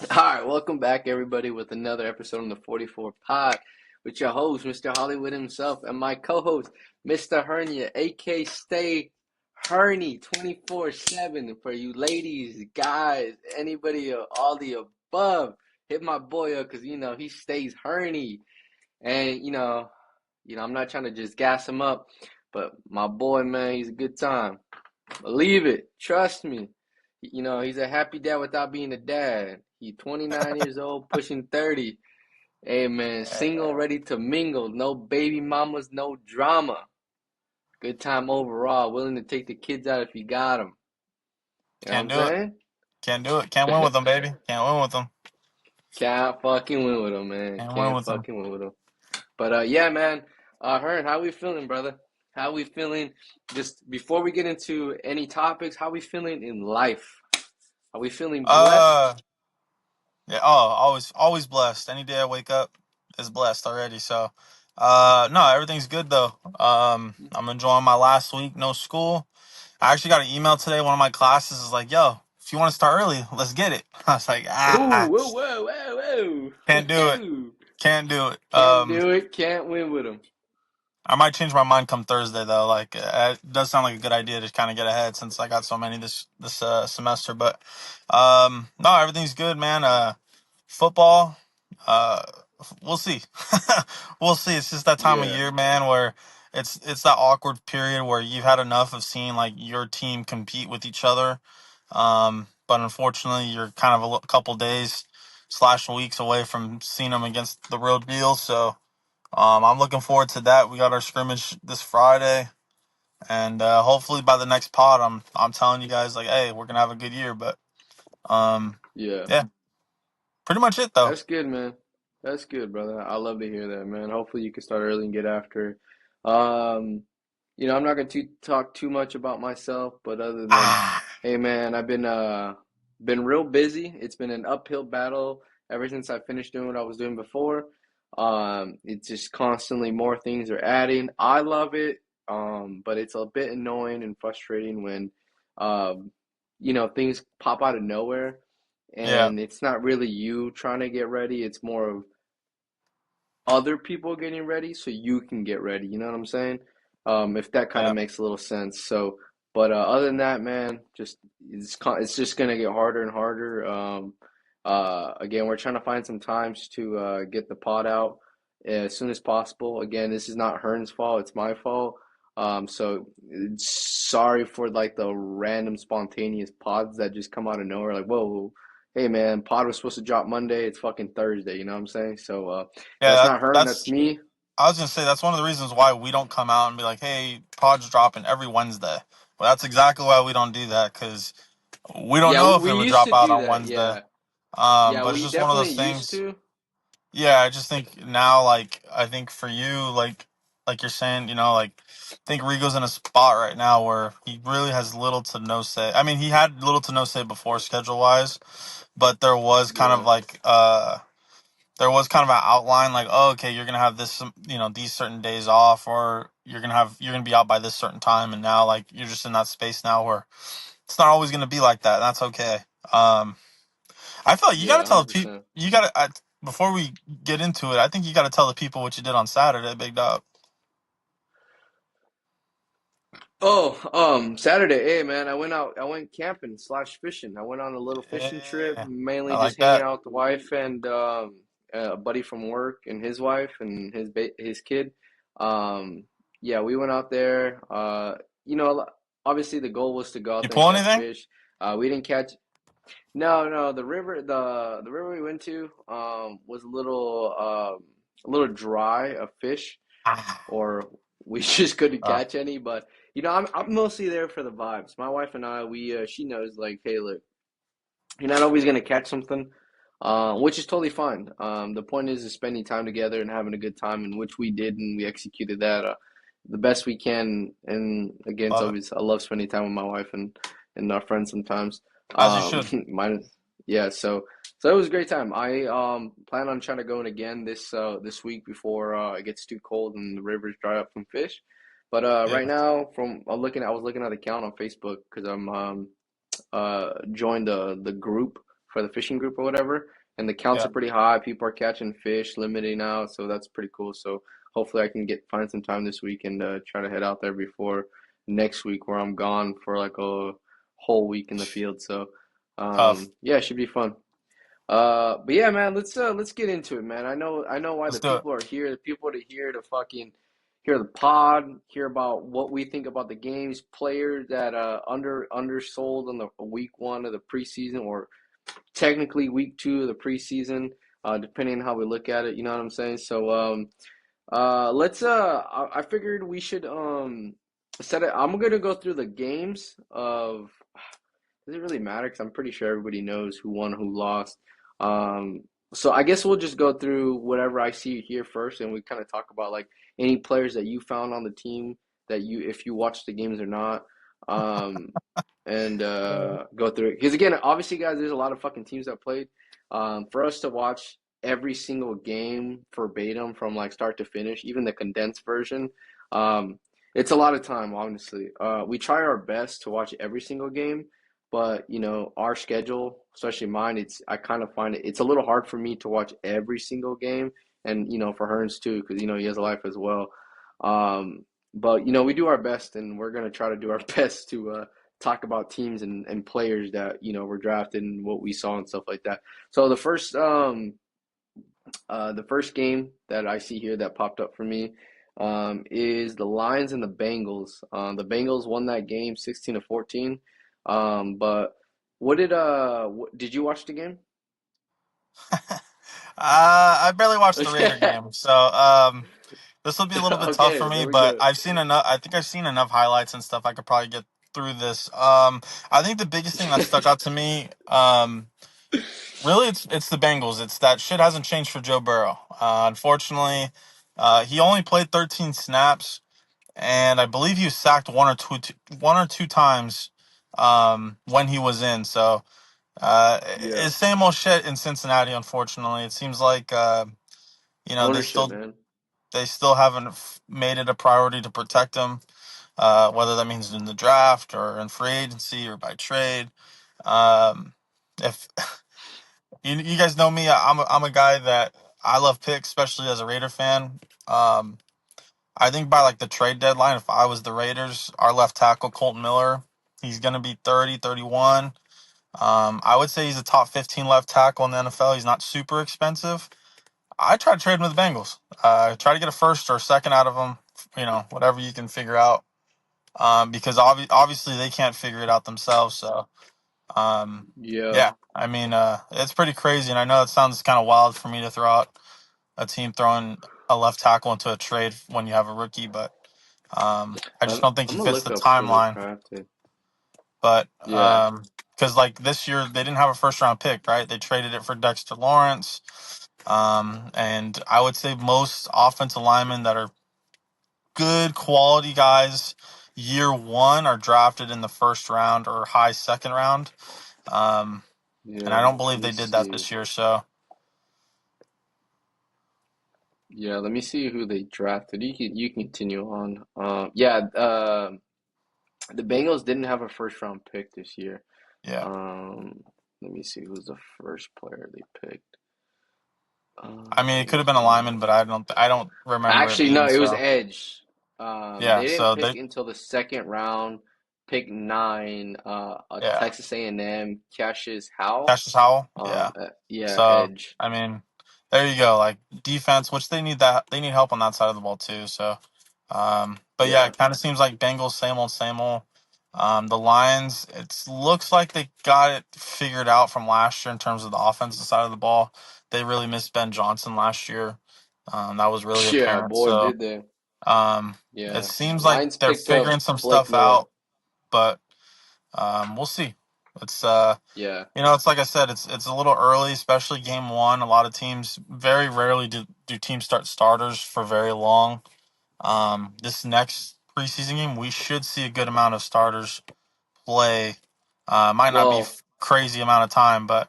All right, welcome back, everybody, with another episode on the 44 Pod with your host, Mr. Hollywood himself, and my co host, Mr. Hernia, aka Stay Herny 24/7. For you ladies, guys, anybody, all the above, hit my boy up because, he stays Herny. And, I'm not trying to just gas him up, but my boy, man, he's a good time. Believe it. Trust me. He's a happy dad without being a dad. He's 29 years old, pushing 30. Hey, man, single, ready to mingle. No baby mamas, no drama. Good time overall. Willing to take the kids out if you got them. You know what Can't I'm do it. saying? Can't do it. Can't win with them, baby. Can't win with them. Can't fucking win with them, man. Can't win Can't with them. fucking win with them. But yeah, man. Hearn, how we feeling, brother? How we feeling? Just before we get into any topics, how we feeling in life? Are we feeling blessed? Uh, yeah. Oh, always blessed. Any day I wake up is blessed already. So, no, everything's good though. I'm enjoying my last week. No school. I actually got an email today. One of my classes is like, "Yo, if you want to start early, let's get it." I was like, Ooh, whoa, whoa, whoa, can't do it. whoa. Can't do it. Can't do it, can't win with them. I might change my mind come Thursday though. Like it does sound like a good idea to kind of get ahead since I got so many this semester. But no, everything's good, man. Football, uh, we'll see. We'll see. It's just that time of Yeah, year, man, where it's that awkward period where you've had enough of seeing like your team compete with each other. But unfortunately, you're kind of a couple days slash weeks away from seeing them against the real deal. So. I'm looking forward to that. We got our scrimmage this Friday, and hopefully by the next pod, I'm telling you guys like, hey, we're gonna have a good year. But um, yeah. yeah, pretty much it though. That's good, man. That's good, brother. I love to hear that, man. Hopefully you can start early and get after it. Um, I'm not gonna talk too much about myself, but other than, Ah, hey, man, I've been real busy. It's been an uphill battle ever since I finished doing what I was doing before. It's just constantly more things are adding. I love it, but it's a bit annoying and frustrating when, things pop out of nowhere yeah, and it's not really you trying to get ready. It's more of other people getting ready so you can get ready. You know what I'm saying? If that kind of yeah. makes a little sense. So, but other than that, man, it's just gonna get harder and harder. Again, we're trying to find some times to get the pod out as soon as possible. Again, this is not Hearn's fault; it's my fault. So sorry for like the random spontaneous pods that just come out of nowhere. Like, whoa, hey man, pod was supposed to drop Monday. It's fucking Thursday. You know what I'm saying? So Yeah, that's not Hearn, that's that's. me. I was gonna say that's one of the reasons why we don't come out and be like, hey, pod's dropping every Wednesday. Well, that's exactly why we don't do that because we don't Yeah, know if we it would used drop to out do on that. Wednesday. Yeah. Yeah, But it's we just one of definitely those used things. to. Yeah, I just think now, I think for you, like you're saying, like, I think Rigo's in a spot right now where he really has little to no say. I mean, he had little to no say before schedule wise, but Yeah. there was kind of an outline, like, oh, okay, you're gonna have this, these certain days off, or you're gonna be out by this certain time, and now, like, you're just in that space now where it's not always gonna be like that, and that's okay. Um, I feel like you Yeah, gotta tell people. 100%. Before we get into it. I think you gotta tell the people what you did on Saturday, big dog. Oh, Saturday, hey man, I went camping slash fishing. I went on a little fishing trip, Yeah, mainly I just like hanging that. out with the wife and a buddy from work and his wife and his kid. Um, yeah, we went out there. You know, obviously the goal was to go out You there and pull catch anything? fish. We didn't catch. No, no, the river we went to was a little dry of fish, Ah, or we just couldn't oh, catch any. But I'm mostly there for the vibes. My wife and I, we she knows like, hey, look, you're not always gonna catch something, which is totally fine. The point is spending time together and having a good time, and which we did, and we executed that the best we can. And again, it's love it. always I love spending time with my wife and our friends sometimes. As you Um, should. mine, yeah. So it was a great time. I plan on trying to go in again this week before it gets too cold and the rivers dry up from fish. But Yeah. right now, I was looking at the account on Facebook because I'm joined the group for the fishing group or whatever, and the counts Yeah. are pretty high. People are catching fish, limiting out, so that's pretty cool. So hopefully I can get find some time this week and try to head out there before next week where I'm gone for like a whole week in the field. So Tough. yeah, it should be fun. But yeah, man, let's get into it, man. I know why Let's the do it. people are here. The people are here to fucking hear the pod, hear about what we think about the games, players that undersold on the week one of the preseason, or technically week two of the preseason, depending on how we look at it. You know what I'm saying? So let's I figured we should set it. I'm gonna go through the games of. Does it really matter? Because I'm pretty sure everybody knows who won, who lost. Um, so I guess we'll just go through whatever I see here first, and we kind of talk about like any players that you found on the team that if you watched the games or not, um, and go through it. Because again, obviously, guys, there's a lot of fucking teams that played. For us to watch every single game verbatim from like start to finish, even the condensed version, um, it's a lot of time, honestly. We try our best to watch every single game, but our schedule, especially mine, I kind of find it's a little hard for me to watch every single game, and for Hearns too, because he has a life as well. But we do our best, and we're gonna try to do our best to talk about teams and players that were drafted and what we saw and stuff like that. So the first game that I see here that popped up for me is the Lions and the Bengals. The Bengals won that game 16-14. But did you watch the game? I barely watched the Raider game, so this will be a little bit tough for Okay, me. there we But go. I've seen enough. I think I've seen enough highlights and stuff. I could probably get through this. I think the biggest thing that stuck out to me, really, it's the Bengals. It's that shit hasn't changed for Joe Burrow. Unfortunately, he only played 13 snaps, and I believe he was sacked one or two times when he was in. So Yeah, it's same old shit in Cincinnati. Unfortunately, it seems like they ownership, still man. they still haven't made it a priority to protect him, whether that means in the draft or in free agency or by trade. Um, if you guys know me, I'm a guy that I love picks, especially as a Raider fan. Um, I think by like the trade deadline, if I was the Raiders, our left tackle Colton Miller, he's gonna be 30, 31. I would say he's a top 15 left tackle in the NFL. He's not super expensive. I try to trade him with the Bengals. Try to get a first or a second out of him. Whatever you can figure out. Because obviously they can't figure it out themselves. So, Yeah, yeah, I mean, it's pretty crazy. And I know it sounds kind of wild for me to throw out a team throwing a left tackle into a trade when you have a rookie, but I just I'm, don't think I'm he gonna fits look the up who they timeline. drafted. But Yeah, because like this year they didn't have a first round pick, right? They traded it for Dexter Lawrence. And I would say most offensive linemen that are good quality guys year one are drafted in the first round or high second round. Um, and I yeah. don't Let believe me they did that see. this year. So Yeah, let me see who they drafted. You can continue on. Yeah. The Bengals didn't have a first round pick this year. yeah, Um, Let me see who's the first player they picked. I mean it could have Where's been a the lineman, but I don't remember it Actually, no, being it was so. Edge. Yeah, They didn't so pick they until the second round, pick nine. yeah, Texas A&M, Cassius Howell. Cassius Howell, yeah. Yeah, So Edge. I mean, there you go. Like defense, which they need help on that side of the ball too. So, but yeah, Yeah, it kind of seems like Bengals same old, same old. The Lions, it looks like they got it figured out from last year in terms of the offensive side of the ball. They really missed Ben Johnson last year. That was really yeah, apparent. boy, So, did they. um, it Yeah, seems like Lions they're picked up figuring some Blake stuff Miller. out, but we'll see. It's Yeah, it's like I said, it's a little early, especially game one. A lot of teams very rarely do teams start starters for very long. This next preseason game, we should see a good amount of starters play. Might not be well, crazy amount of time, but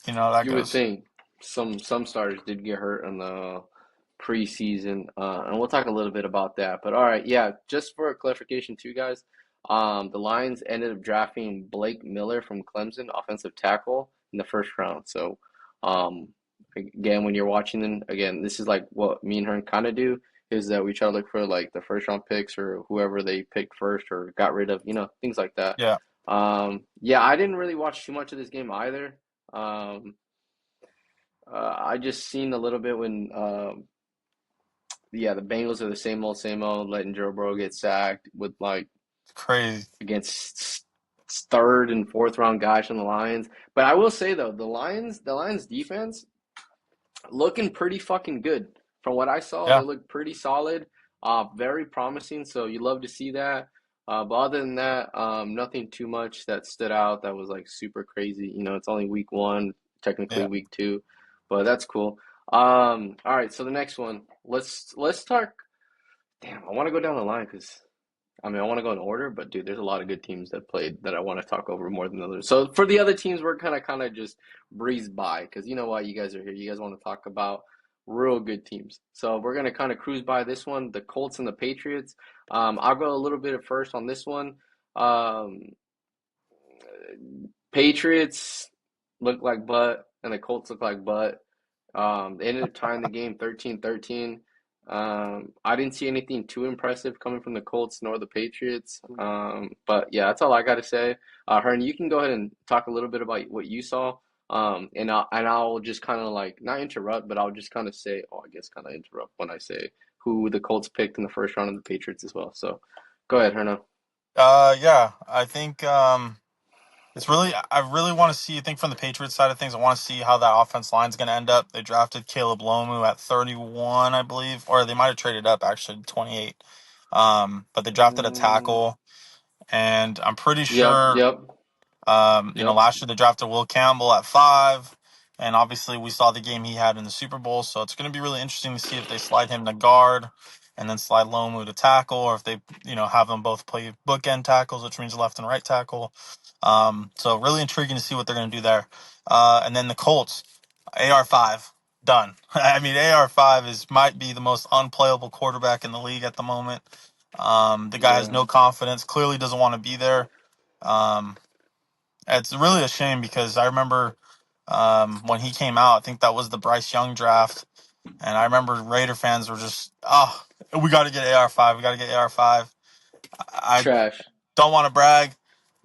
that you would goes. think some starters did get hurt in the preseason, and we'll talk a little bit about that. But all right, yeah, just for a clarification too, guys, the Lions ended up drafting Blake Miller from Clemson, offensive tackle. in the first round. So, um, again, when you're watching them, again, this is like what me and her kind of do is that we try to look for like the first round picks or whoever they picked first or got rid of, things like that. Yeah, Yeah, I didn't really watch too much of this game either. Um, I just seen a little bit when, yeah, the Bengals are the same old, letting Joe Burrow get sacked with like it's crazy. against third and fourth round guys from the Lions. But I will say though, the Lions defense looking pretty fucking good. From what I saw, they Yeah, look pretty solid, very promising. So you love to see that. But other than that, nothing too much that stood out that was like super crazy. It's only week one, technically yeah. week two, but that's cool. All right, so the next one, let's talk. Damn, I want to go down the line because I want to go in order, but dude, there's a lot of good teams that played that I want to talk over more than others. So for the other teams, we're kind of just breeze by because you know why you guys are here. You guys want to talk about real good teams. So we're gonna kind of cruise by this one, the Colts and the Patriots. I'll go a little bit at first on this one. Um, Patriots look like butt, and the Colts look like butt. They ended up tying the game 13-13. I didn't see anything too impressive coming from the Colts nor the Patriots. But yeah, that's all I got to say. Hearn, you can go ahead and talk a little bit about what you saw. And I'll just kind of like not interrupt, but I'll just kind of say, oh, I guess kind of interrupt when I say who the Colts picked in the first round of the Patriots as well. So go ahead, Herno. Yeah. I think it's really I really want to see. I think from the Patriots side of things, I want to see how that offense line is going to end up. They drafted Caleb Lomu at 31, I believe, or they might have traded up actually to 28. But they drafted a Mm, tackle, and I'm pretty yep, sure yep, yep. last year they drafted Will Campbell at 5, and obviously we saw the game he had in the Super Bowl. So it's going to be really interesting to see if they slide him to guard and then slide Lomu to tackle, or if they, have them both play bookend tackles, which means left and right tackle. So really intriguing to see what they're going to do there. And then the Colts, AR5, done. I mean, AR5 might be the most unplayable quarterback in the league at the moment. The guy has Yeah, no confidence, clearly doesn't want to be there. Um, it's really a shame because I remember when he came out, I think that was the Bryce Young draft. And I remember Raider fans were just, oh, we got to get AR5. We got to get AR5. I trash. don't want to brag.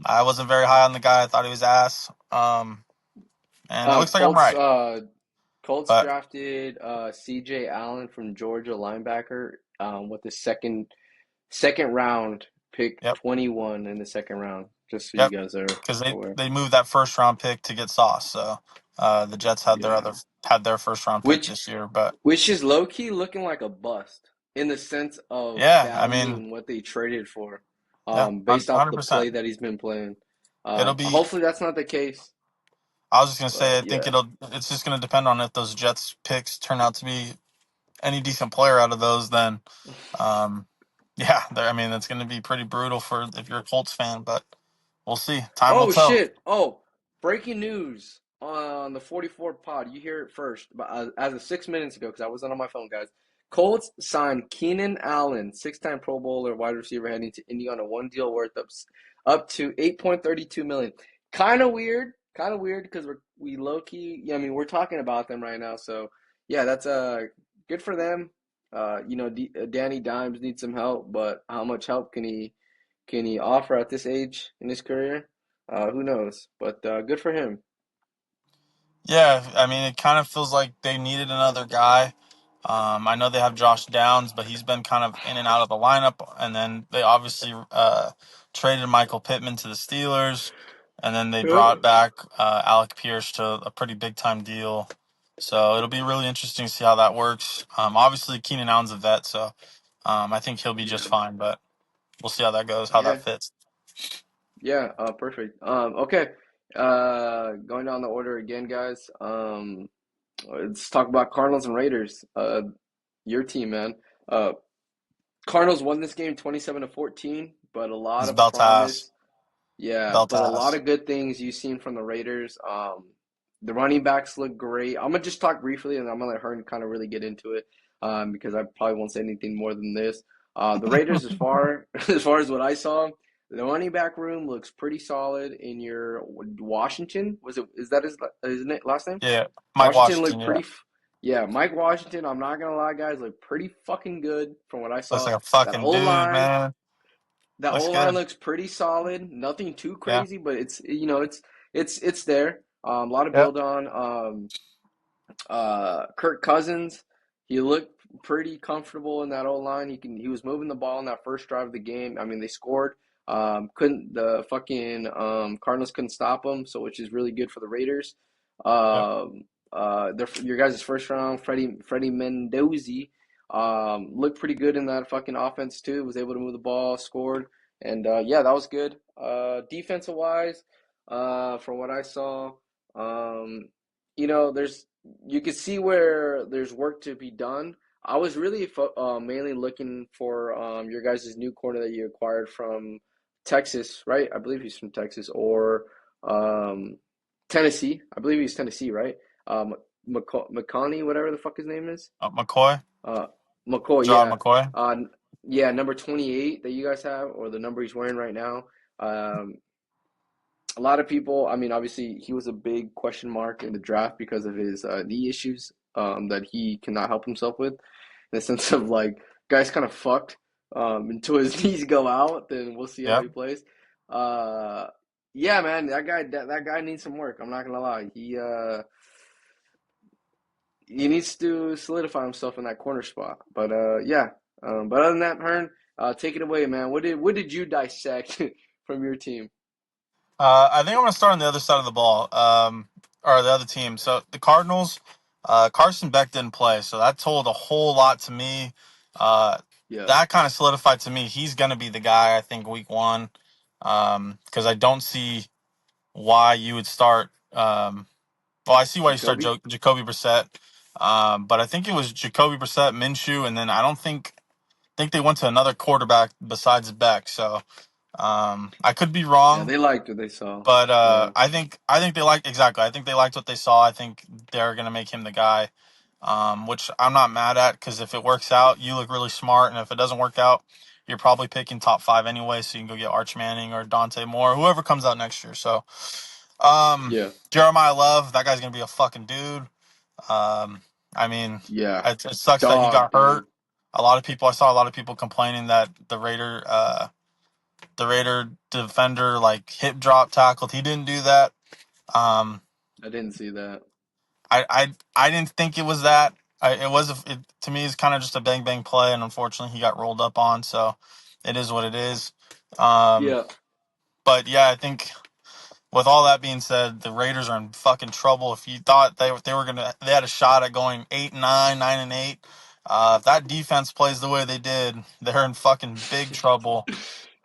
I wasn't very high on the guy. I thought he was ass. And it Uh, looks like I'm Colts right. uh Colts But drafted CJ Allen from Georgia linebacker with the second round pick yep, 21 in the second round, just so you yep. guys are Because they, aware. they moved that first round pick to get Sauce. So the Jets Yeah. had their first round pick Which this year. But which is low key looking like a bust in the sense of yeah, I value mean, and what they traded for yeah, based off the 100%. play that he's been playing. It'll be. Hopefully that's not the case, I was just gonna say, but I think yeah. it's just gonna depend on if those Jets picks turn out to be any decent player out of those. Then, um, yeah, I mean, it's gonna be pretty brutal for if you're a Colts fan. But we'll see. Time will Oh tell. shit! Oh, breaking news on the 44 pod. You hear it first, but as of 6 minutes ago, because I wasn't on my phone, guys. Colts signed Keenan Allen, six-time Pro Bowler, wide receiver, heading to Indy on a one deal worth up to 8.32 million. Kind of weird, because we low key. Yeah, I mean, we're talking about them right now, so yeah, that's good for them. Danny Dimes needs some help, but how much help can he offer at this age in his career? Who knows? But good for him. Yeah, I mean, it kind of feels like they needed another guy. I know they have Josh Downs, but he's been kind of in and out of the lineup. And then they obviously traded Michael Pittman to the Steelers, and then they Yep. brought back Alec Pierce to a pretty big time deal. So it'll be really interesting to see how that works. Obviously, Keenan Allen's a vet, so I think he'll be just Yeah. fine. But we'll see how that goes, how that Yeah. fits. Yeah. Perfect. Okay. Going down the order again, guys. Let's talk about Cardinals and Raiders. Your team, man. Uh, Cardinals won this game 27-14, but a lot It's of Beltas, promise. Yeah, but a lot Beltas. of good things you've seen from the Raiders. The running backs look great. I'm gonna just talk briefly, and I'm gonna let Hearn kind of really get into it, because I probably won't say anything more than this. The Raiders, as far as far as what I saw, the running back room looks pretty solid in your Washington. Is that his last name? Yeah, Mike Washington Washington. looked Yeah, yeah, Mike Washington, I'm not gonna lie, guys, looked pretty fucking good from what I looks saw. like a That fucking O dude, line, man. that Looks O line good. looks pretty solid. Nothing too Yeah. crazy, but it's there. A lot of Yep. build on. Kirk Cousins, he looked pretty comfortable in that O line. He was moving the ball in that first drive of the game. I mean, they scored. Couldn't the fucking Cardinals couldn't stop them, so which is really good for the Raiders. Yep. Your guys' first round, Freddie Mendoza, looked pretty good in that fucking offense too. Was able to move the ball, scored, and yeah, that was good. Defensive wise, from what I saw, um, there's you can see where there's work to be done. I was really mainly looking for your guys' new corner that you acquired from Texas, right? I believe he's from Texas or um, Tennessee. I believe he's Tennessee, right? McConney, whatever the fuck his name is. McCoy, Uh, McCoy, John yeah. McCoy. Uh, yeah, number 28 that you guys have, or the number he's wearing right now. Um, a lot of people, I mean, obviously, he was a big question mark in the draft because of his knee issues that he cannot help himself with. In the sense of like, guy's kind of fucked until his knees go out, then we'll see how Yep. he plays. Uh, yeah, man, that guy needs some work. I'm not gonna lie. He needs to solidify himself in that corner spot. But yeah. But other than that, Hearn, take it away, man. What did you dissect from your team? I think I'm gonna start on the other side of the ball, or the other team. So the Cardinals, Carson Beck didn't play, so that told a whole lot to me. Uh, Yeah, that kind of solidified to me he's gonna be the guy. I think week one, because I don't see why you would start. Well, I see why you start Jacoby. Jacoby Brissett, but I think it was Jacoby Brissett, Minshew, and then I don't think they went to another quarterback besides Beck. So I could be Yeah, wrong, they liked what they saw. but Yeah, I think they liked exactly. I think they liked what they saw. I think they're gonna make him the guy, which I'm not mad at because if it works out, you look really smart, and if it doesn't work out, you're probably picking top five anyway. So you can go get Arch Manning or Dante Moore, whoever comes out next year. So yeah, Jeremiah Love, that guy's gonna be a fucking dude. Um, I mean, yeah. it sucks that he Dog, got dude. hurt. I saw a lot of people complaining that the Raider defender like hip drop tackled. He didn't do that. Um, I didn't see that. I didn't think it was that. To me, it's kind of just a bang bang play, and unfortunately, he got rolled up on. So, it is what it is. Um, Yeah. but yeah, I think with all that being said, the Raiders are in fucking trouble. If you thought they had a shot at going 8-9, 9-8. If that defense plays the way they did, they're in fucking big trouble.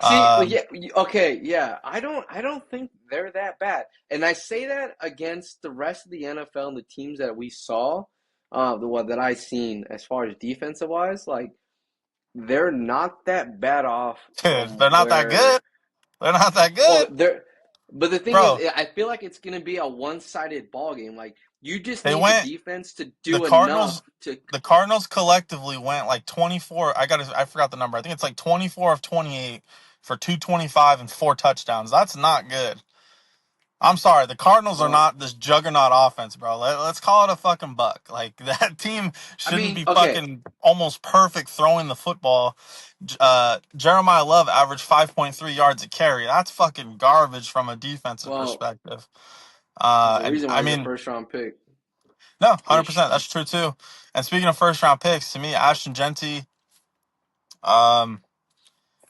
See, Um, yeah, okay, yeah. I don't think they're that bad. And I say that against the rest of the NFL and the teams that we saw, the one that I seen as far as defensive wise, like they're not that bad off dude, they're from not that where. good. They're not that Well, good, but the thing is, bro. I feel like it's gonna be a one-sided ball game. Like you just They need the went defense to the do enough Cardinals. to. The Cardinals collectively went like 24. I forgot the number. I think it's like 24 of 28 for 225 and four touchdowns. That's not good. I'm sorry, the Cardinals are Well, not this juggernaut offense, bro. Let's call it a fucking buck. Like that team I shouldn't mean, be okay. fucking almost perfect throwing the football. Jeremiah Love averaged 5.3 yards a carry. That's fucking garbage from a defensive Well, perspective. there's a And reason why I he's a mean, first-round pick no, 100%. ish. That's true too. And speaking of first round picks, to me, Ashton Genty, um,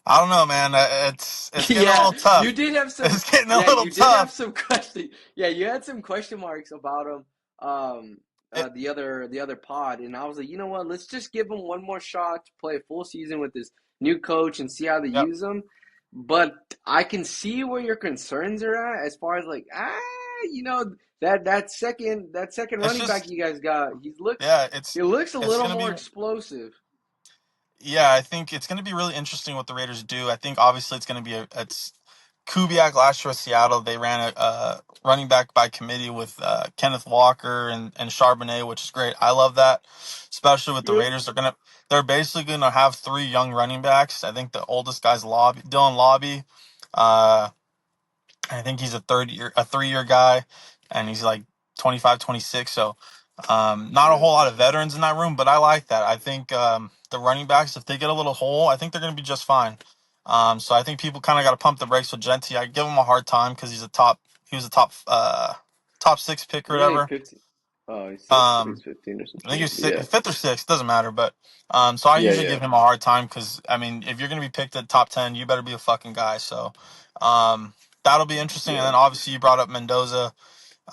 I don't know, man. It's getting a Yeah, little tough. you did have some. It's getting a Yeah, little you did have tough. some question. Yeah, you had some question marks about him. It, The other pod, and I was like, you know what? Let's just give him one more shot to play a full season with this new coach and see how they yep. use him. But I can see where your concerns are at, as far as like, you know, that second It's running back just you guys got. yeah. He looks a It's little gonna more be explosive. yeah. I think it's gonna be really interesting what the Raiders do. I think obviously it's gonna be it's Kubiak last year with Seattle. They ran a running back by committee with Kenneth Walker and Charbonnet, which is great. I love that, especially with the Yep. Raiders. They're basically gonna have three young running backs. I think the oldest guy's Dylan Lobby. Uh, I think he's a 3-year guy, and he's like 25, 26. So, not a Yeah. whole lot of veterans in that room, but I like that. I think the running backs, if they get a little hole, I think they're going to be just fine. So I think people kind of got to pump the brakes with Genty. I give him a hard time because he was a top 6 pick or Isn't he whatever. 15? Oh, he's 6 or he's Um, 15 or some I think he shit. was Yeah. fifth or sixth, doesn't matter. But so I Yeah, usually yeah. give him a hard time because I mean, if you're gonna be picked at top 10, you better be a fucking guy. So that'll be interesting. And Yeah. then obviously you brought up Mendoza.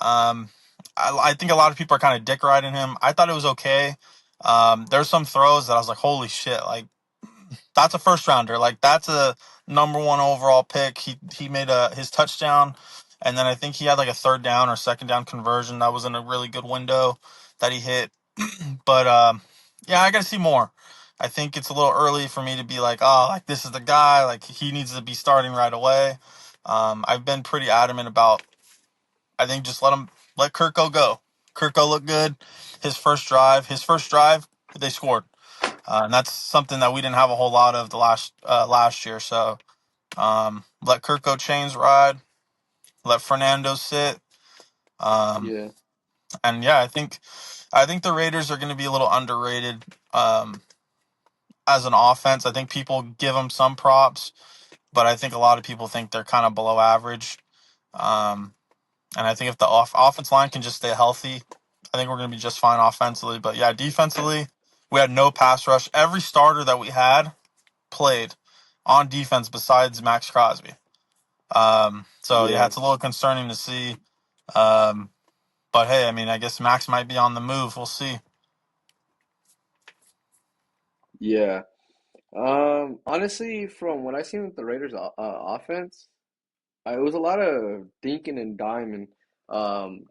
Um, I think a lot of people are kind of dick riding him. I thought it was okay. There's some throws that I was like, holy shit, like that's a first rounder. Like that's a number one overall pick. He made his touchdown, and then I think he had like a third down or second down conversion that was in a really good window that he hit. But yeah, I got to see more. I think it's a little early for me to be like, oh, like this is the guy. Like he needs to be starting right away. I've been pretty adamant about. I think just let Kirko go. Kirko looked good. His first drive, they scored. And that's something that we didn't have a whole lot of the last year. So let Kirko chains ride, let Fernando sit, um, Yeah. and yeah, I think the Raiders are going to be a little underrated as an offense. I think people give them some props, but I think a lot of people think they're kind of below average. Um, and I think if the offense line can just stay healthy, I think we're going to be just fine offensively. But yeah, defensively, we had no pass rush. Every starter that we had played on defense besides Max Crosby. So yeah, Yeah. it's a little concerning to see. Um, but hey, I mean, I guess Max might be on the move. We'll see. Yeah. Honestly, from what I seen with the Raiders offense, it was a lot of dinking and diming.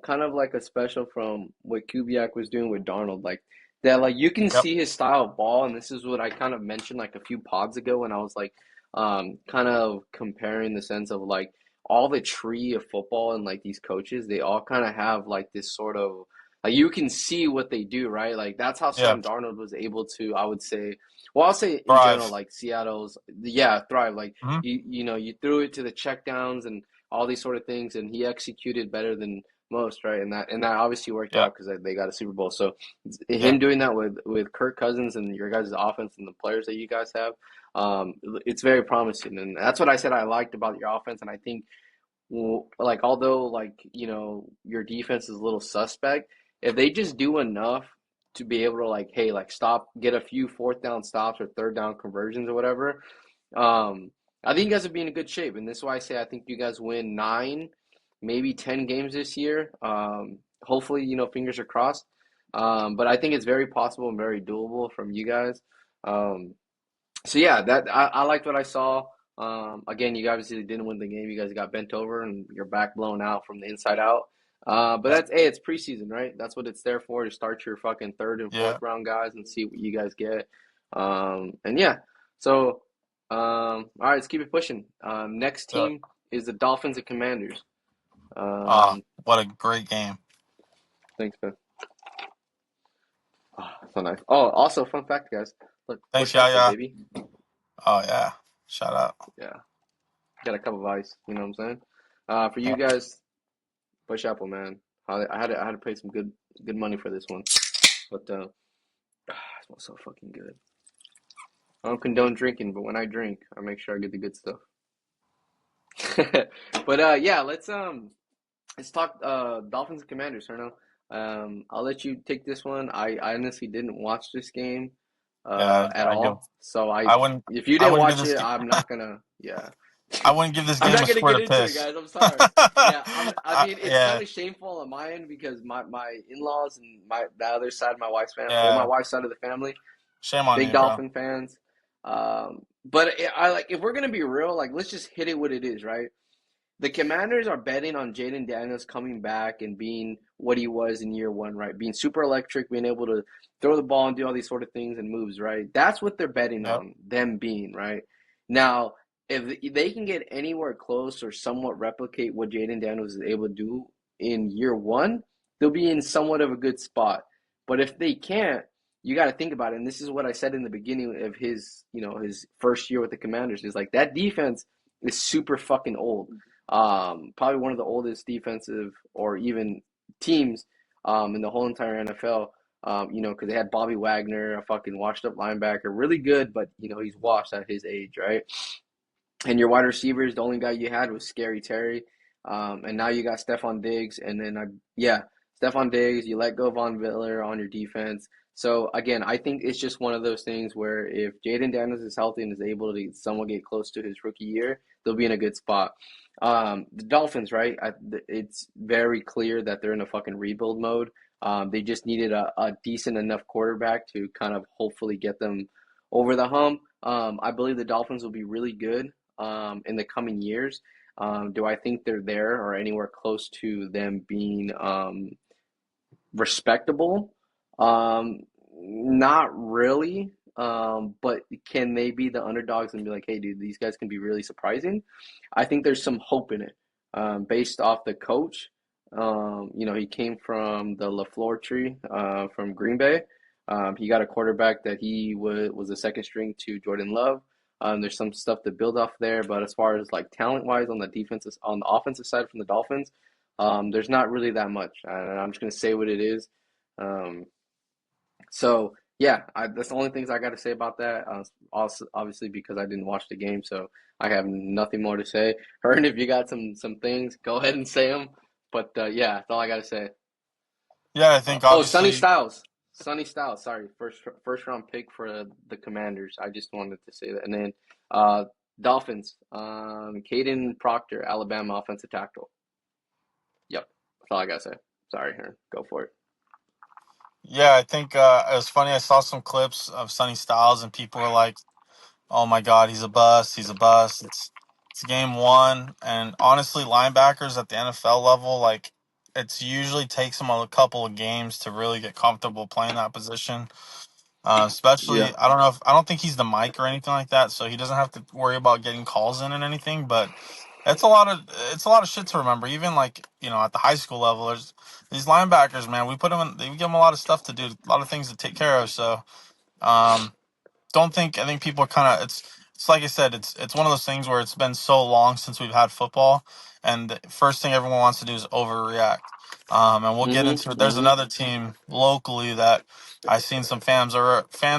Kind of like a special from what Kubiak was doing with Darnold. Like that, like you can Yep. see his style of ball, and this is what I kind of mentioned like a few pods ago when I was like, kind of comparing the sense of like all the tree of football and like these coaches, they all kind of have like this sort of like you can see what they do, right? Like that's how Yeah. Sam Darnold was able to, I would say, well, I'll say in general, Thrive. like Seattle's, yeah, thrive. Like Hmm. you threw it to the checkdowns and all these sort of things, and he executed better than most, right? And that obviously worked Yeah. out because they got a Super Bowl. So Yeah. him doing that with Kirk Cousins and your guys' offense and the players that you guys have, it's very promising, and that's what I said I liked about your offense. And I think, well, like although like your defense is a little suspect, if they just do enough to be able to like, hey, like stop, get a few fourth down stops or third down conversions or whatever, um, I think you guys would be in a good shape, and this is why I say I think you guys win 9, maybe 10 games this year. Hopefully, fingers are crossed. But I think it's very possible and very doable from you guys. Um, so yeah, that I liked what I saw. Again, you obviously didn't win the game. You guys got bent over and your back blown out from the inside out. But Yeah. that's hey, it's preseason, right? That's what it's there for, to start your fucking third and fourth Yeah. round guys and see what you guys get. And yeah, so all right, let's keep it pushing. Next Yeah. team is the Dolphins and Commanders. Ah, Um, what a great game. thanks, man. Oh, so nice. Oh, also fun fact, guys. Look, Thanks, Bush Apple, Yaya. baby. Oh yeah. Shout out. Yeah, got a cup of ice. You know what I'm saying? For you Yeah. guys, Bush Apple, man. I had to pay some good money for this one, but it smells so fucking good. I don't condone drinking, but when I drink, I make sure I get the good stuff. But yeah, let's talk Dolphins and Commanders, Herno. I'll let you take this one. I honestly didn't watch this game Yeah. at all, so I wouldn't. if you I didn't wouldn't give watch this. it, I'm not gonna. Yeah, I wouldn't give this I'm game not a gonna squirt get of into it, piss. guys. I'm sorry. Yeah, I mean, it's kind Yeah. of shameful on my end because my in-laws and the other side of my wife's family, well, my Yeah. wife's side of the family, Shame on big you, bro. Dolphin fans. But I like, if we're gonna be real, like let's just hit it what it is, right? The Commanders are betting on Jaden Daniels coming back and being what he was in year one, right? Being super electric, being able to throw the ball and do all these sort of things and moves, right? That's what they're betting Yep. on, them being, right? Now, if they can get anywhere close or somewhat replicate what Jaden Daniels is able to do in year one, they'll be in somewhat of a good spot. But if they can't, you got to think about it. And this is what I said in the beginning of his first year with the Commanders is like that defense is super fucking old. Probably one of the oldest defensive or even teams in the whole entire NFL. Because they had Bobby Wagner, a fucking washed up linebacker, really good, but he's washed at his age, right? And your wide receivers, the only guy you had was Scary Terry. And now you got Stephon Diggs, and then Stephon Diggs. You let go Von Miller on your defense. So again, I think it's just one of those things where if Jaden Daniels is healthy and is able to somewhat get close to his rookie year, they'll be in a good spot. The Dolphins, right? It's very clear that they're in a fucking rebuild mode. They just needed a decent enough quarterback to kind of hopefully get them over the hump. I believe the Dolphins will be really good in the coming years. Do I think they're there or anywhere close to them being respectable? Not really. But can they be the underdogs and be like, hey, dude, these guys can be really surprising? I think there's some hope in it based off the coach. He came from the LaFleur tree from Green Bay. He got a quarterback that he was a second string to Jordan Love. There's some stuff to build off there, but as far as like talent wise on the offensive side from the Dolphins, there's not really that much. And I'm just gonna say what it is. Um, so yeah, that's the only things I got to say about that. Also, obviously, because I didn't watch the game, so I have nothing more to say. Hearn, if you got some things, go ahead and say them. But yeah, that's all I got to say. Yeah, I think Oh, Sonny obviously. Styles. Sonny Styles, sorry, first round pick for the Commanders. I just wanted to say that. And then Dolphins, Caden Proctor, Alabama offensive tackle. Yep, that's all I gotta say. Sorry, Hearn, go for it. Yeah, I think it was funny. I saw some clips of Sonny Styles, and people were like, "Oh my God, he's a bust. He's a bust." It's game one, and honestly, linebackers at the NFL level, like it's usually takes them a couple of games to really get comfortable playing that position. Yeah. Especially, I don't think he's the mic or anything like that, so he doesn't have to worry about getting calls in and anything. But it's a lot of it's a lot of shit to remember. Even like at the high school level, there's these linebackers, man. We put them in, they give them a lot of stuff to do, a lot of things to take care of. So um, don't think I think people are kind of it's like I said, it's one of those things where it's been so long since we've had football, and the first thing everyone wants to do is overreact. And we'll get into it. There's Mm-hmm. another team locally that I've seen some fans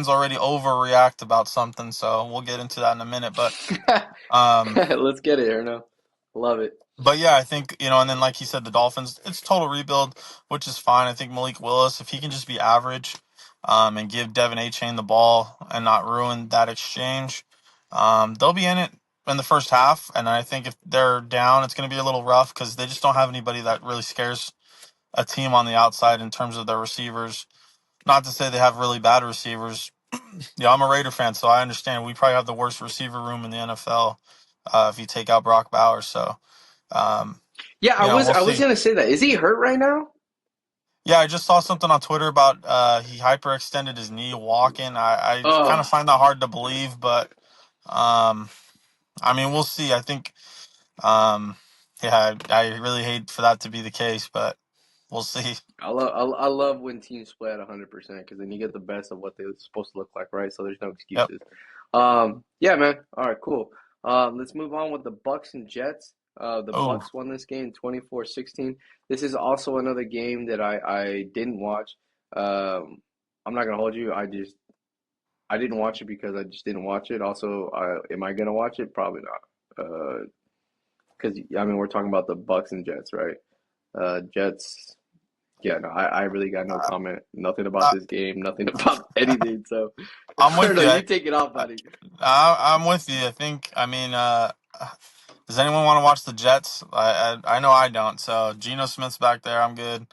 already overreact about something, so we'll get into that in a minute. Um, Let's get it, Erno. Love it. but yeah, I think and then like you said, the Dolphins, it's total rebuild, which is fine. I think Malik Willis, if he can just be average, and give Devin A-Chain the ball and not ruin that exchange, they'll be in it in the first half. And I think if they're down, it's going to be a little rough because they just don't have anybody that really scares a team on the outside in terms of their receivers. Not to say they have really bad receivers. Yeah, I'm a Raider fan, so I understand. We probably have the worst receiver room in the NFL if you take out Brock Bowers. So. Um, Yeah, We'll I was see. gonna say that. Is he hurt right now? Yeah, I just saw something on Twitter about he hyperextended his knee walking. I kind of Oh, find that hard to believe, but um, I mean, we'll see. I think, um, yeah, I really hate for that to be the case, but we'll see. I love when teams play at 100% because then you get the best of what they're supposed to look like, right? So there's no Yep. excuses. Yeah, man. All right, cool. Let's move on with the Bucks and Jets. The Oh, Bucks won this game 24-16. This is also another game that I didn't watch. Um, I'm not gonna hold you. I didn't watch it because I just didn't watch it. Also, am I gonna watch it? Probably not. Because I mean we're talking about the Bucks and Jets, right? Jets. Yeah, no, I really got no I, comment. Nothing about I, this game. Nothing about anything. So I'm I don't with know. you. You take it off, buddy. I'm with you. I think. I mean, does anyone want to watch the Jets? I know I don't. So Geno Smith's back there. I'm good.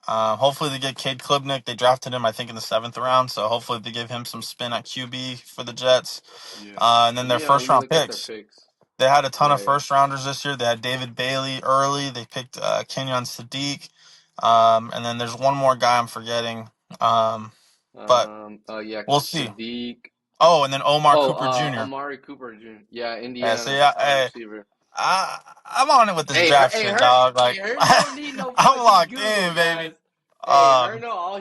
Hopefully they get Cade Klubnik. They drafted him, I think, in the seventh round. So hopefully they give him some spin at QB for the Jets. Yeah. And then Let their me first round look at their picks. picks. They had a ton Yeah, of yeah. first rounders this year. They had David Bailey early. They picked Kenyon Sadiq. And then there's one more guy I'm forgetting. Um, but Oh yeah, we'll see. Sadiq. Oh, and then Omar Oh, Cooper Jr. Amari Cooper Jr. Yeah, Yeah, so Indiana yeah, hey, receiver. I'm on it with this draft shit, dog. Hey, Like her don't need no I'm fucking locked Google, in, guys. baby. Hey, her Um, no, all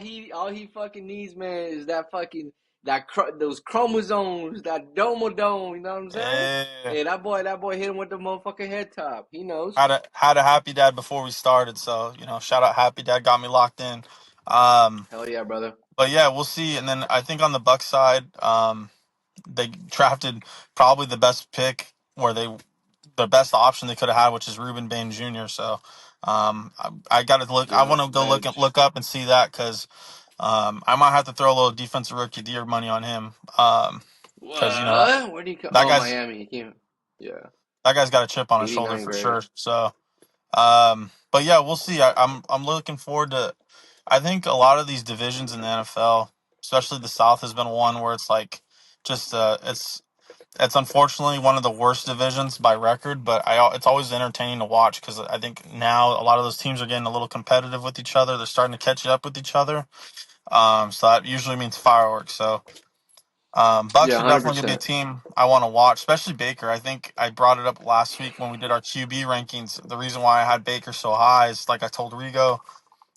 he fucking needs, man, is that fucking those chromosomes, that domodome. You know what I'm saying? Yeah. Hey, that boy hit him with the motherfucking head top. He knows. Had a happy dad before we started, so shout out happy dad, got me locked in. Um, Hell yeah, brother. but yeah, we'll see. And then I think on the Bucks side, they drafted probably the best pick where the best option they could have had, which is Ruben Bain Jr. So I got to look. I Yeah, want to go bench. look up and see that because I might have to throw a little defensive rookie of the year money on him because What? Where do you come? that Oh, guy's Miami. He came. Yeah, that guy's got a chip on his shoulder 89 for grade. sure. So. But yeah, we'll see. I'm looking forward to. I think a lot of these divisions in the NFL, especially the South, has been one where it's like just it's unfortunately one of the worst divisions by record. But it's always entertaining to watch because I think now a lot of those teams are getting a little competitive with each other. They're starting to catch up with each other. So that usually means fireworks. So Yeah, Bucks are definitely gonna be a 100%. team I want to watch, especially Baker. I think I brought it up last week when we did our QB rankings. The reason why I had Baker so high is like I told Rigo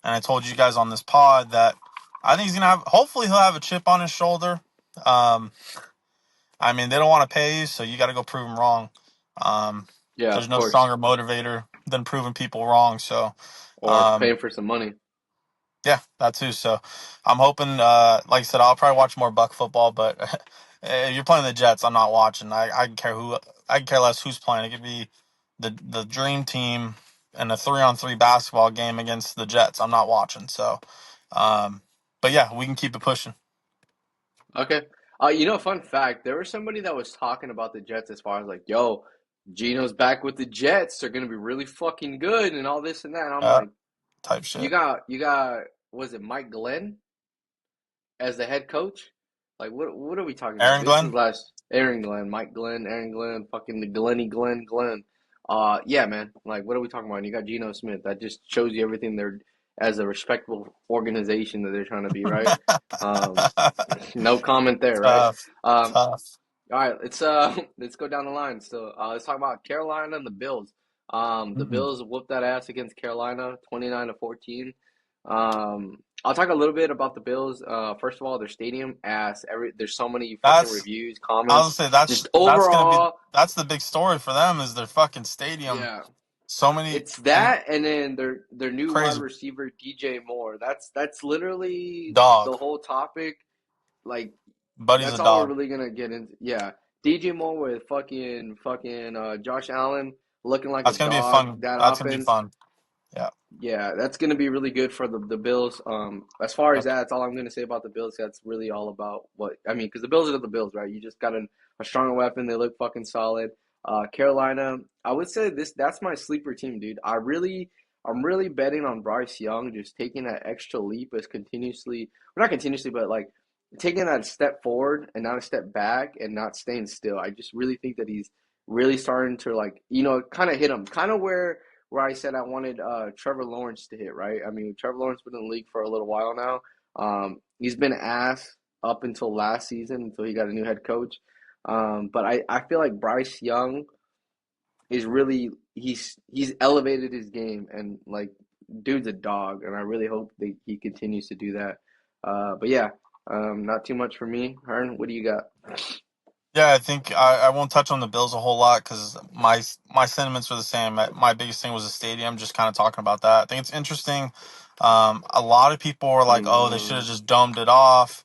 and I told you guys on this pod that I think he's gonna have. Hopefully, he'll have a chip on his shoulder. Um, I mean, they don't want to pay you, so you got to go prove them wrong. Um, Yeah, there's of no course. stronger motivator than proving people wrong. So, Or um, paying for some money. yeah, that too. So I'm hoping, like I said, I'll probably watch more Buck football, but if you're playing the Jets, I'm not watching. I can care who, I can care less who's playing. It could be the dream team in a 3-on-3 basketball game against the Jets. I'm not watching. So, um, but yeah, we can keep it pushing. Okay. Fun fact, there was somebody that was talking about the Jets as far as like, yo, Gino's back with the Jets. They're gonna be really fucking good and all this and that. And I'm Uh, like, type you shit. got you got was it Mike Glenn as the head coach? Like what are we talking about? Aaron This Glenn. is last Aaron Glenn, Mike Glenn, Aaron Glenn, fucking the Glenny Glenn. Yeah, man. Like what are we talking about? And you got Geno Smith. That just shows you everything they're as a respectable organization that they're trying to be, right? Um, no comment there, right? Tough, Um, tough. all right, let's let's go down the line. So let's talk about Carolina and the Bills. The Mhm. Bills whooped that ass against Carolina, 29-14. I'll talk a little bit about the Bills. First of all, their stadium ass. There's so many fucking That's reviews, I comments. was gonna say Just that's gonna be overall, that's the big story for them is their fucking stadium. yeah, So many it's and that, and then their new wide crazy receiver DJ Moore. That's literally the dog. whole topic. Like Buddy's a that's all we're dog. really gonna get into. Yeah, DJ Moore with fucking Josh Allen looking like a That's gonna be a dog. fun. That That's gonna be offense, fun. Yeah. yeah, that's gonna be really good for the Bills. As far as Yep. that, that's all I'm gonna say about the Bills. That's really all about what I mean, because the Bills are the Bills, right? You just got a stronger weapon. They look fucking solid. Carolina, I would say that's my sleeper team, dude. I'm really betting on Bryce Young just taking that extra leap as continuously, well, not continuously, but like taking that step forward and not a step back and not staying still. I just really think that he's really starting to like, kind of hit him, kind of where I said I wanted Trevor Lawrence to hit, right? I mean, Trevor Lawrence been in the league for a little while now. He's been ass up until last season until he got a new head coach. But I feel like Bryce Young is really he's elevated his game and like dude's a dog and I really hope that he continues to do that. But yeah, not too much for me. Hearn, what do you got? Yeah, I think I won't touch on the Bills a whole lot because my sentiments are the same. My biggest thing was the stadium. Just kind of talking about that. I think it's interesting. A lot of people were like, "Oh, they should have Mm, just domed it off."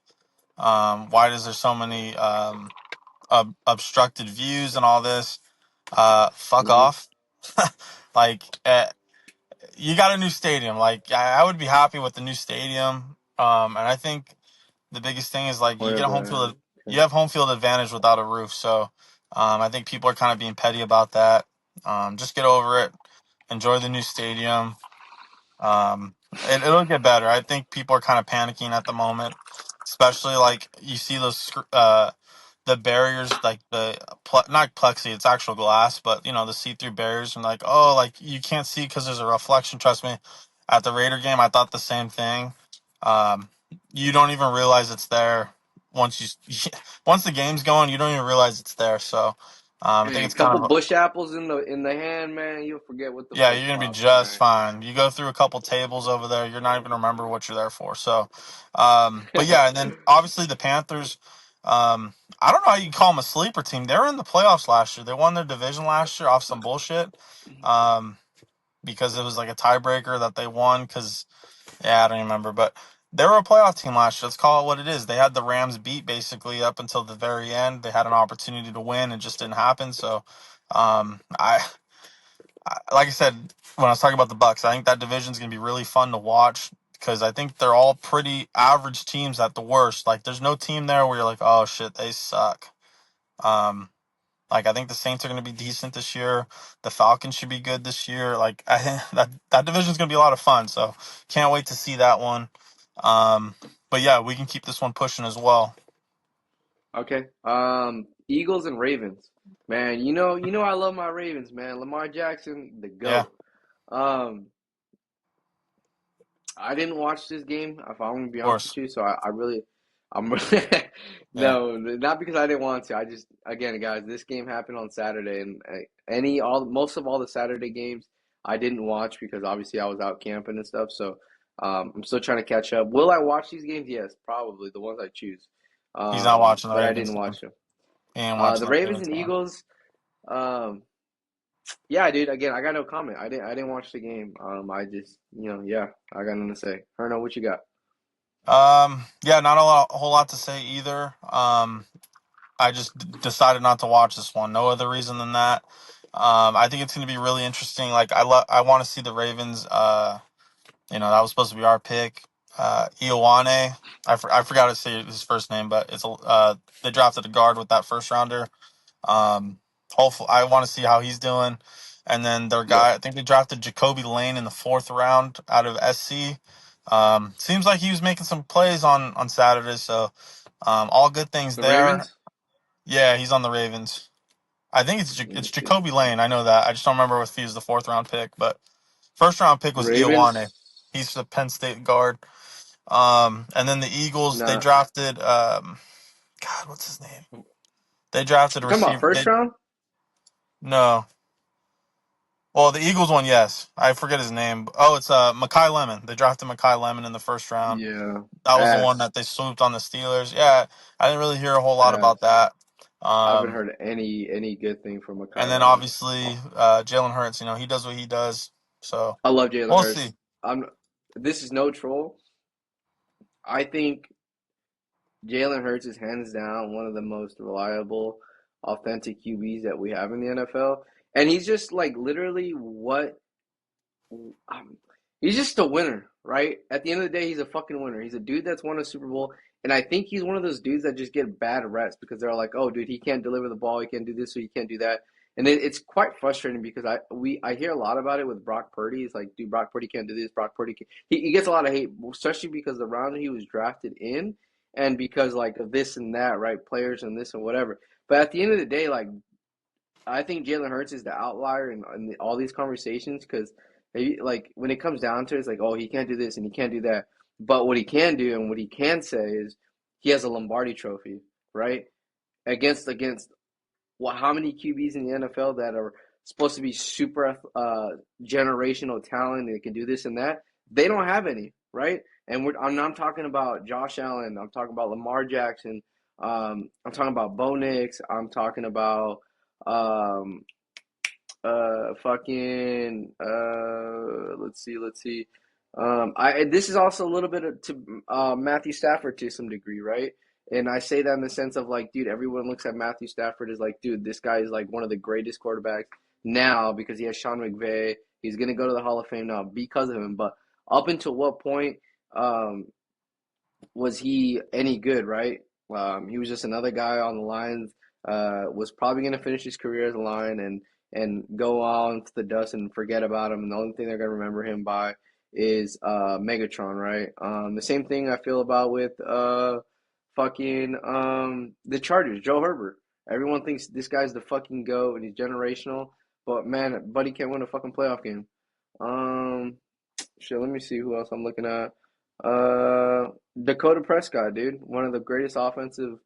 Why is there so many obstructed views and all this? Fuck mm-hmm. off. Like, you got a new stadium. Like, I would be happy with the new stadium. And I think the biggest thing is like Whatever. you have home field advantage without a roof. So, I think people are kind of being petty about that. Just get over it. Enjoy the new stadium. It'll get better. I think people are kind of panicking at the moment, especially like you see the barriers like not plexi, it's actual glass, but the see-through barriers and like like you can't see because there's a reflection. Trust me, at the Raider game, I thought the same thing. Um, you don't even realize it's there once once the game's going. You don't even realize it's there. So. I think A it's kind couple of bush apples in the hand, man. You'll forget what the yeah, fuck you're gonna be popped, just man. fine. You go through a couple tables over there, you're not even remember what you're there for. So, but yeah, and then obviously the Panthers. I don't know how you call them a sleeper team. They were in the playoffs last year. They won their division last year off some bullshit, um, because it was like a tiebreaker that they won. Because yeah, I don't even remember, but they were a playoff team last year. Let's call it what it is. They had the Rams beat basically up until the very end. They had an opportunity to win, it just didn't happen. So, like I said when I was talking about the Bucks, I think that division is going to be really fun to watch because I think they're all pretty average teams at the worst. Like, there's no team there where you're like, oh shit, they suck. Um, like I think the Saints are going to be decent this year. The Falcons should be good this year. Like that division is going to be a lot of fun. So can't wait to see that one. Um, but yeah, we can keep this one pushing as well. Okay. Eagles and Ravens. Man, you know I love my Ravens, man. Lamar Jackson, the Yeah, GOAT. Um, I didn't watch this game, if I'm gonna be of honest with course. you. So I really, I'm really, Yeah, no, not because I didn't want to. I just, again, guys, this game happened on Saturday, and most of all the Saturday games I didn't watch because obviously I was out camping and stuff. So, I'm still trying to catch up. Will I watch these games? Yes, probably the ones I choose. he's not watching the But I Ravens didn't game. watch them. He ain't watching The the Ravens Ravens and game. Eagles. Um, yeah, dude. Again, I got no comment. I didn't watch the game. I just, yeah, I got nothing to say. Herno, what you got? Yeah, not a whole lot to say either. I just decided not to watch this one. No other reason than that. I think it's going to be really interesting. Like I want to see the Ravens. That was supposed to be our pick. Ioane. I forgot to say his first name, but they drafted a guard with that first rounder. Hopefully, I want to see how he's doing. And then their Yeah. guy, I think they drafted Jacoby Lane in the fourth round out of SC. Seems like he was making some plays on Saturday, so all good things The there. Ravens? Yeah, he's on the Ravens. I think Let me it's see. Jacoby Lane. I know that. I just don't remember if he was the fourth round pick, but first round pick was Ioane. Ravens? He's the Penn State guard. And then the Eagles, they Nah. drafted God, what's his name? They drafted a You talking about receiver. first round? No. Well, the Eagles one, yes. I forget his name. Oh, it's Makai Lemon. They drafted Makai Lemon in the first round. Yeah. That was the one Ass. that they swooped on the Steelers. Yeah, I didn't really hear a whole lot about Ass. that. I haven't Um, heard any good thing from and Makai then Lemon. obviously Jalen Hurts. He does what he does. So I love Jalen we'll see. Hurts. I'm. This is no troll. I think Jalen Hurts is hands down one of the most reliable, authentic QBs that we have in the NFL, and he's just like literally what um, he's just a winner, right? At the end of the day, he's a fucking winner. He's a dude that's won a Super Bowl, and I think he's one of those dudes that just get bad reps because they're like, "Oh, dude, he can't deliver the ball. He can't do this, or he can't do that." And it's quite frustrating because I hear a lot about it with Brock Purdy. It's like, dude, Brock Purdy can't do this. Brock Purdy he gets a lot of hate, especially because the round he was drafted in, and because like of this and that, right? Players and this and whatever. But at the end of the day, like I think Jalen Hurts is the outlier in all these conversations because, like, when it comes down to it, it's like, oh, he can't do this and he can't do that. But what he can do and what he can say is he has a Lombardi Trophy, right? Against what? How many QBs in the NFL that are supposed to be super generational talent and they can do this and that? They don't have any, right? And I'm talking about Josh Allen. I'm talking about Lamar Jackson. I'm talking about Bo Nix. I'm talking about um, fucking let's see. I this is also a little bit to Matthew Stafford to some degree, right? And I say that in the sense of like, dude, everyone looks at Matthew Stafford as like, dude, this guy is like one of the greatest quarterbacks now because he has Sean McVay. He's gonna go to the Hall of Fame now because of him. But up until what point um, was he any good, right? He was just another guy on the Lions. Was probably going to finish his career as a Lion and go on to the dust and forget about him. And the only thing they're going to remember him by is Megatron, right? The same thing I feel about with fucking the Chargers, Joe Herbert. Everyone thinks this guy's the fucking GOAT and he's generational, but man, buddy can't win a fucking playoff game. Um, Shit, let me see who else I'm looking at. Uh, Dakota Prescott, dude, one of the greatest offensive.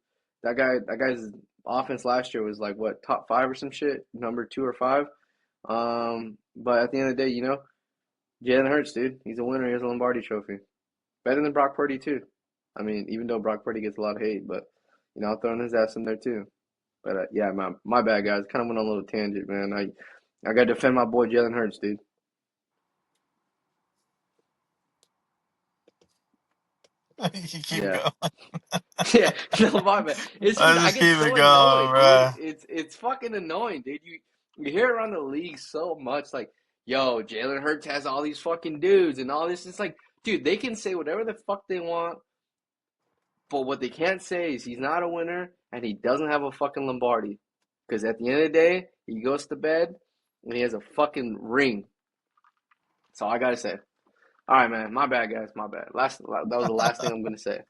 That guy's offense last year was like what, top five or some shit, number two or five. But at the end of the day, Jalen Hurts, dude, he's a winner. He has a Lombardi Trophy, better than Brock Purdy too. I mean, even though Brock Purdy gets a lot of hate, but I'm throwing his ass in there too. But yeah, my bad, guys. Kind of went on a little tangent, man. I got to defend my boy Jalen Hurts, dude. You keep Yeah. going. Yeah, no, my bad. It's because Let's I just get keep it so going, annoyed, dude. bro. It's fucking annoying, dude. You hear around the league so much, like, yo, Jalen Hurts has all these fucking dudes and all this. It's like, dude, they can say whatever the fuck they want, but what they can't say is he's not a winner and he doesn't have a fucking Lombardi. Because at the end of the day, he goes to bed and he has a fucking ring. That's all I gotta say. All right, man. My bad, guys. My bad. That was the last thing I'm gonna say.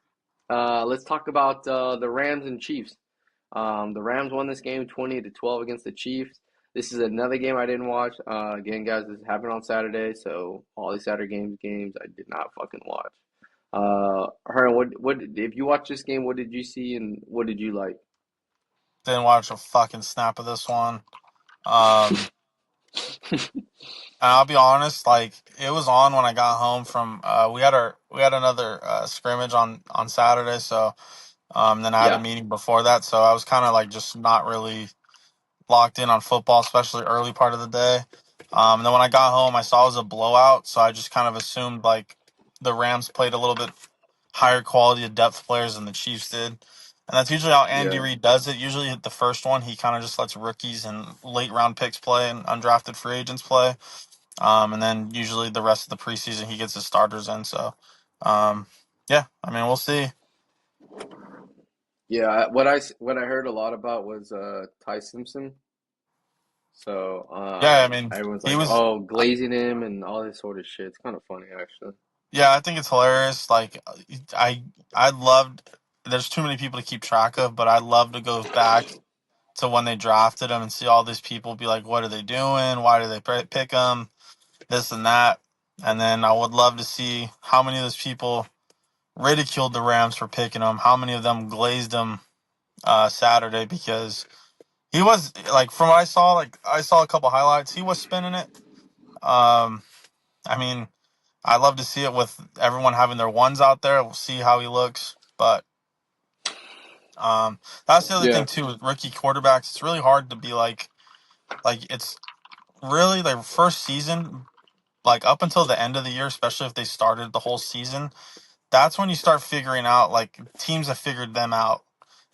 Let's talk about the Rams and Chiefs. The Rams won this game 20-12 against the Chiefs. This is another game I didn't watch. Again, guys, this happened on Saturday, so all these Saturday games I did not fucking watch. Hernan, what if you watched this game? What did you see and what did you like? Didn't watch a fucking snap of this one. Um, and I'll be honest, like it was on when I got home from. We had another scrimmage on Saturday, so then I had a Yeah, meeting before that, so I was kind of like just not really locked in on football, especially early part of the day. And then when I got home, I saw it was a blowout, so I just kind of assumed like the Rams played a little bit higher quality of depth players than the Chiefs did. And that's usually how Andy yeah, Reid does it. Usually, the first one, he kind of just lets rookies and late round picks play and undrafted free agents play. And then usually the rest of the preseason, he gets his starters in. So, um, yeah, I mean, we'll see. yeah. What I heard a lot about was Ty Simpson. So Yeah, I mean, everyone's he like, was. oh, glazing him and all this sort of shit. It's kind of funny, actually. Yeah, I think it's hilarious. Like, I I loved. There's too many people to keep track of, but I love to go back to when they drafted him and see all these people be like, "What are they doing? Why do they pick him? This and that." And then I would love to see how many of those people ridiculed the Rams for picking him. How many of them glazed him Saturday because he was like, from what I saw, like I saw a couple highlights. He was spinning it. Um, I mean, I love to see it with everyone having their ones out there. We'll see how he looks. But that's the other Yeah, thing too with rookie quarterbacks. It's really hard to be like it's really like first season, like up until the end of the year, especially if they started the whole season. That's when you start figuring out like teams have figured them out,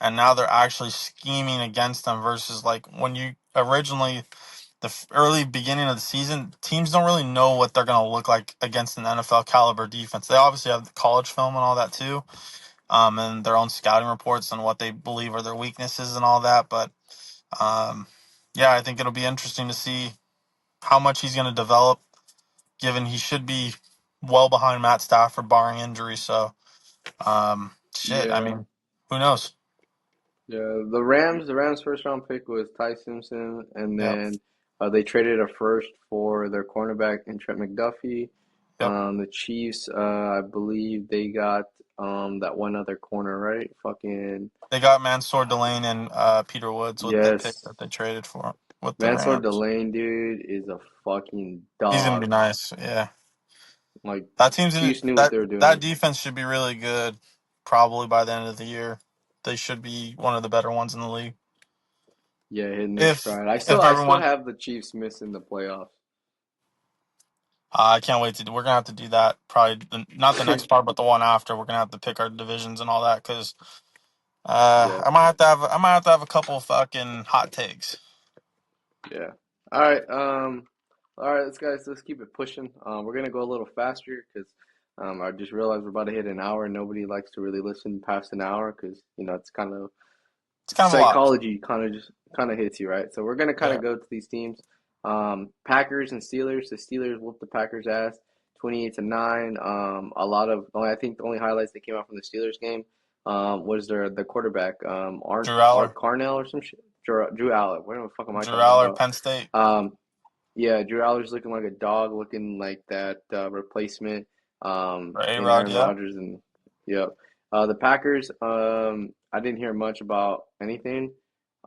and now they're actually scheming against them. Versus like when you originally early beginning of the season, teams don't really know what they're going to look like against an NFL caliber defense. They obviously have the college film and all that too, and their own scouting reports on what they believe are their weaknesses and all that. But um, yeah, I think it'll be interesting to see how much he's going to develop, given he should be well behind Matt Stafford, barring injury. So, shit, I yeah, mean, who knows? yeah. The Rams' first round pick was Ty Simpson, and Yep, then they traded a first for their cornerback and Trent McDuffie. yep. The Chiefs, I believe they got that one other corner, right? Fucking They got Mansour Delane and Peter Woods with the pick yes, that they traded for with the Mansour Rams. Delane, dude, is a fucking He's gonna be dog. nice. Yeah, Like that team's in Chiefs knew what that they were that doing. defense should be really good. Probably by the end of the year, they should be one of the better ones in the league. Yeah, hitting their If stride. I if still I still everyone, have the Chiefs missing the playoffs. I can't wait to. We're gonna have to do that. Probably not the next part, but the one after. We're gonna have to pick our divisions and all that because Yeah, I might have to have a couple fucking hot takes. yeah. All right, all right, let's keep it pushing. We're gonna go a little faster because I just realized we're about to hit an hour, and nobody likes to really listen past an hour because it's kind of It's kind of a lot. psychology kind of hits you, right? So we're gonna kind Yeah, of go to these teams. Packers and Steelers. The Steelers whooped the Packers' ass, 28-9. A lot of I think the only highlights that came out from the Steelers game was the quarterback, Drew Aller, Art Carnell or some shit. Drew Allen. What the fuck am I Drew talking Aller, about? Penn State. Um, yeah, Drew Aller's looking like a dog, looking like that replacement For A in Rod, Aaron yeah. Rodgers, and yep. The Packers, I didn't hear much about anything.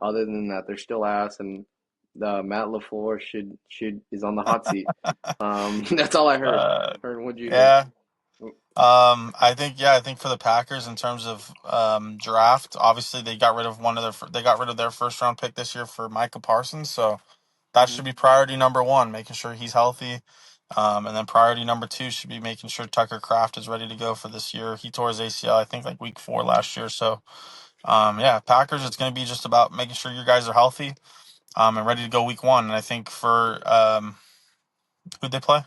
Other than that, they're still ass, and Matt LaFleur should is on the hot seat. That's all I heard. Uh, What'd you hear? yeah. I think for the Packers in terms of draft, obviously they got rid of their first round pick this year for Micah Parsons, so that Hmm. should be priority number one, making sure he's healthy. And then priority number two should be making sure Tucker Kraft is ready to go for this year. He tore his ACL, I think, like week 4 last year. So, yeah, Packers, it's going to be just about making sure your guys are healthy and ready to go week 1. And I think for who'd they play?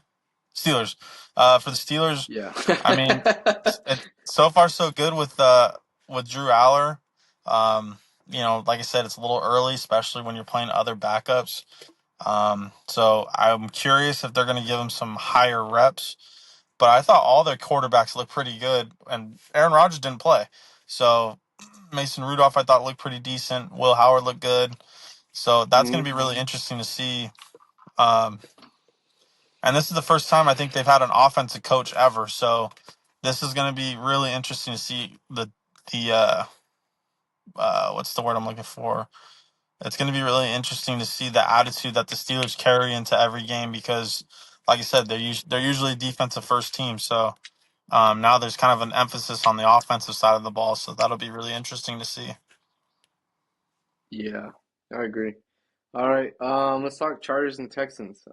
Steelers. For the Steelers, Yeah. I mean, it's so far so good with Drew Aller. Um, like I said, it's a little early, especially when you're playing other backups. So I'm curious if they're going to give him some higher reps. But I thought all their quarterbacks looked pretty good, and Aaron Rodgers didn't play. So Mason Rudolph, I thought looked pretty decent. Will Howard looked good. So that's going Hmm. to be really interesting to see. Um, and this is the first time I think they've had an offensive coach ever. So this is going to be really interesting to see the what's the word I'm looking for? It's going to be really interesting to see the attitude that the Steelers carry into every game because, like I said, they're usually a defensive first team. So now there's kind of an emphasis on the offensive side of the ball. So that'll be really interesting to see. Yeah, I agree. All right, let's talk Chargers and Texans.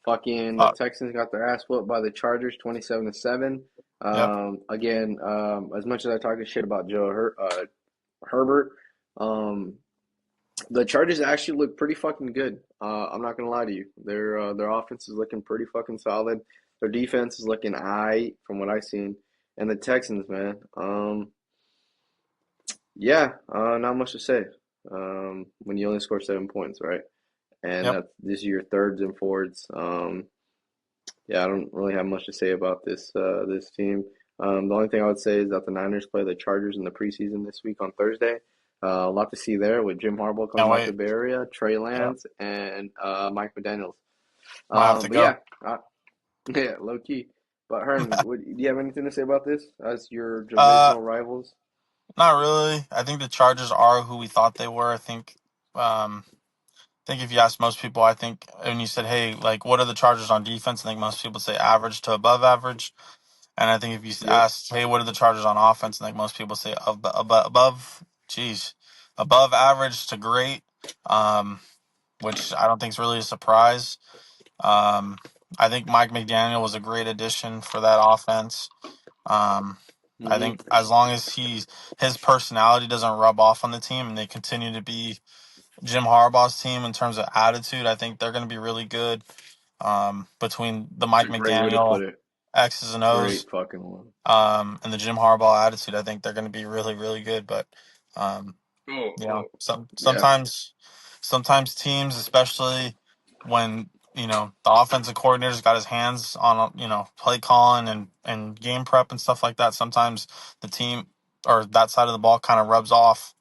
Fucking the Fuck. Texans got their ass whooped by the Chargers, 27-7. Yep. Again, as much as I talk shit about Herbert, um, the Chargers actually look pretty fucking good. I'm not gonna lie to you. Their offense is looking pretty fucking solid. Their defense is looking aight from what I've seen. And the Texans, man, yeah, not much to say. When you only score 7 points, right? And Yep. that this is your thirds and fourths. Yeah, I don't really have much to say about this team. The only thing I would say is that the Niners play the Chargers in the preseason this week on Thursday. A lot to see there with Jim Harbaugh coming Can't back to wait. Bay Area, Trey Yep. Lance, and Mike McDaniels. Might have to But go. yeah, yeah, low key. But Hearn, do you have anything to say about this as your uh, divisional rivals? Not really. I think the Chargers are who we thought they were. I think if you ask most people, I think when you said, "Hey, like, what are the Chargers on defense?" I think most people say average to above average. And I think if you Yep. asked, "Hey, what are the Chargers on offense?" I think most people say geez, above average to great, um, which I don't think is really a surprise. Um, I think Mike McDaniel was a great addition for that offense. Um, I Hmm. think as long as his personality doesn't rub off on the team and they continue to be Jim Harbaugh's team in terms of attitude, I think they're going to be really good. Between the It's Mike a great way to put McDaniel it. X's and O's Great fucking one. and the Jim Harbaugh attitude, I think they're going to be really, really good. But um, Oh, oh. Yeah. sometimes teams, especially when the offensive coordinator's got his hands on play calling and game prep and stuff like that. Sometimes the team or that side of the ball kind of rubs off,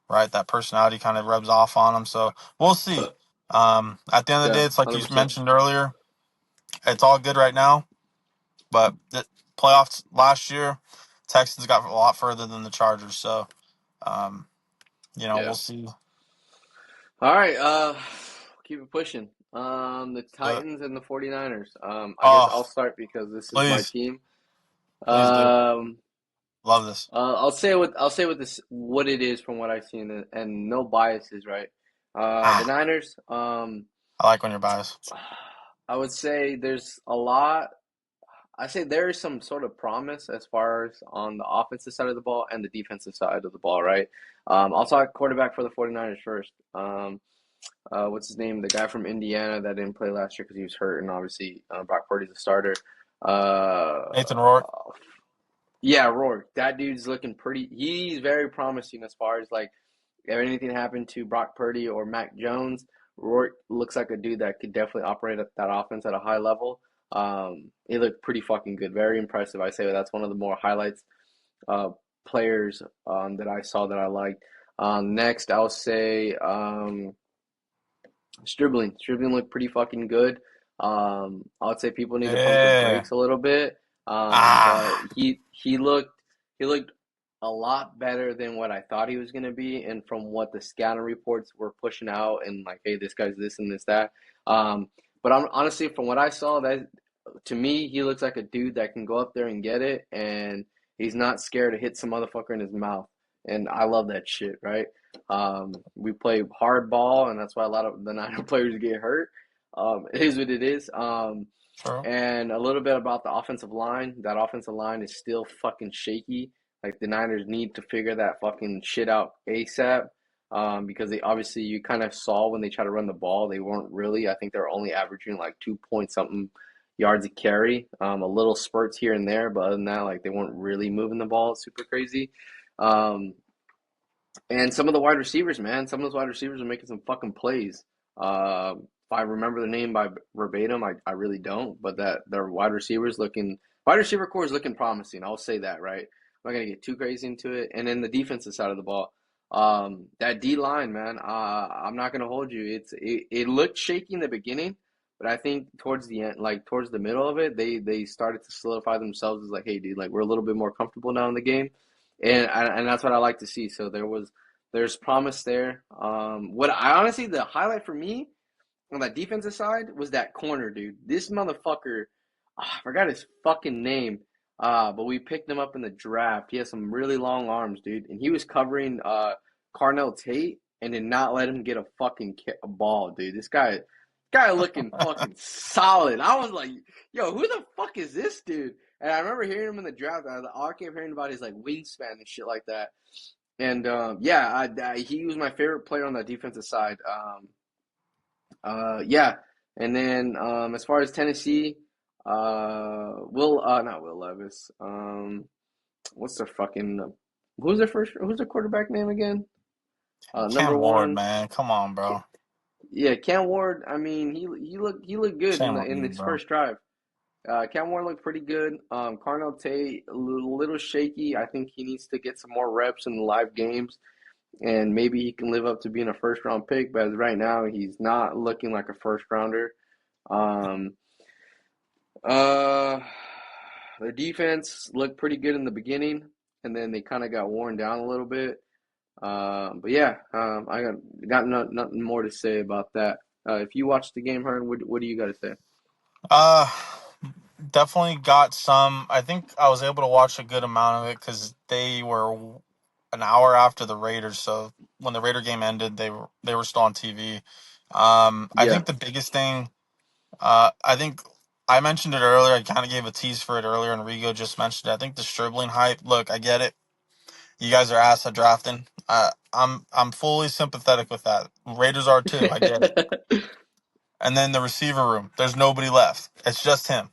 right? That personality kind of rubs off on them. So we'll see. At the end of the Yeah, day, it's like you 100%. mentioned earlier. It's all good right now, but the playoffs last year, Texans got a lot further than the Chargers. So, um, Yeah. we'll see. All right, keep it pushing. The The Titans and the 49ers. I guess I'll oh, start because this is my please, team. please do. Um, Love this. I'll say what it is from what I've seen and no biases, right? The Ah, Niners. I like when you're biased. I would say there's a lot. I say there is some sort of promise as far as on the offensive side of the ball and the defensive side of the ball, right? I'll talk quarterback for the 49ers first. What's his name? The guy from Indiana that didn't play last year because he was hurt, and obviously Brock Purdy's a starter. Uh, Nathan Rourke. yeah, Rourke. That dude's looking pretty. He's very promising as far as like if anything happened to Brock Purdy or Mac Jones, Rourke looks like a dude that could definitely operate at that offense at a high level. He looked pretty fucking good, very impressive. I say that's one of the more highlights uh, players that I saw that I liked. Next, I'll say Stribling. Stribling looked pretty fucking good. I would say people need to pump the Yeah. brakes a little bit. But Ah. he looked a lot better than what I thought he was going to be, and from what the scouting reports were pushing out, and like, hey, this guy's this and this that. Um, but I'm honestly, from what I saw, that to me, he looks like a dude that can go up there and get it, and he's not scared to hit some motherfucker in his mouth. And I love that shit, right? We play hard ball, and that's why a lot of the Niner players get hurt. It is what it is. True. And a little bit about the offensive line. That offensive line is still fucking shaky. Like the Niners need to figure that fucking shit out ASAP. Because they obviously you kind of saw when they tried to run the ball, they weren't really. I think they're only averaging like 2 point something yards a carry. A little spurts here and there, but other than that, like they weren't really moving the ball super crazy. Um, and some of the wide receivers, man, some of those wide receivers are making some fucking plays. If I remember the name by verbatim, I really don't. But that their wide receiver core is looking promising. I'll say that, right? I'm not gonna get too crazy into it. And then the defensive side of the ball, that D line, man. I'm not gonna hold you. It looked shaky in the beginning, but I think towards the end, like towards the middle of it, they started to solidify themselves as like, hey, dude, like we're a little bit more comfortable now in the game, and that's what I like to see. So there's promise there. What I honestly the highlight for me on that defensive side was that corner dude. This motherfucker, I forgot his fucking name. But we picked him up in the draft. He has some really long arms, dude, and he was covering Carnell Tate and did not let him get a fucking ball, dude. This guy looking fucking solid. I was like, yo, who the fuck is this dude? And I remember hearing him in the draft. All I kept hearing about is like wingspan and shit like that. And yeah, he was my favorite player on that defensive side. Yeah, and then as far as Tennessee, not Will Levis. What's their fucking who's their quarterback name again? Number Cam Ward, one. man. Come on, bro. Yeah, Cam Ward. I mean, he looked good Shame on in you, this bro. first drive. Cam Ward looked pretty good. Carnell Tate a little shaky. I think he needs to get some more reps in the live games, and maybe he can live up to being a first round pick. But as right now, he's not looking like a first rounder. Um, uh, their defense looked pretty good in the beginning, and then they kind of got worn down a little bit. But yeah, I got nothing more to say about that. If you watched the game, Hearn, what do you got to say? Uh, Definitely got some. I think I was able to watch a good amount of it because they were an hour after the Raiders. So when the Raider game ended, they were still on TV. I Yeah. think the biggest thing, I think I mentioned it earlier. I kind of gave a tease for it earlier, and Rigo just mentioned it. I think the Stribling hype. Look, I get it. You guys are ass at drafting. I'm fully sympathetic with that. Raiders are too. I get it. And then the receiver room, there's nobody left. It's just him.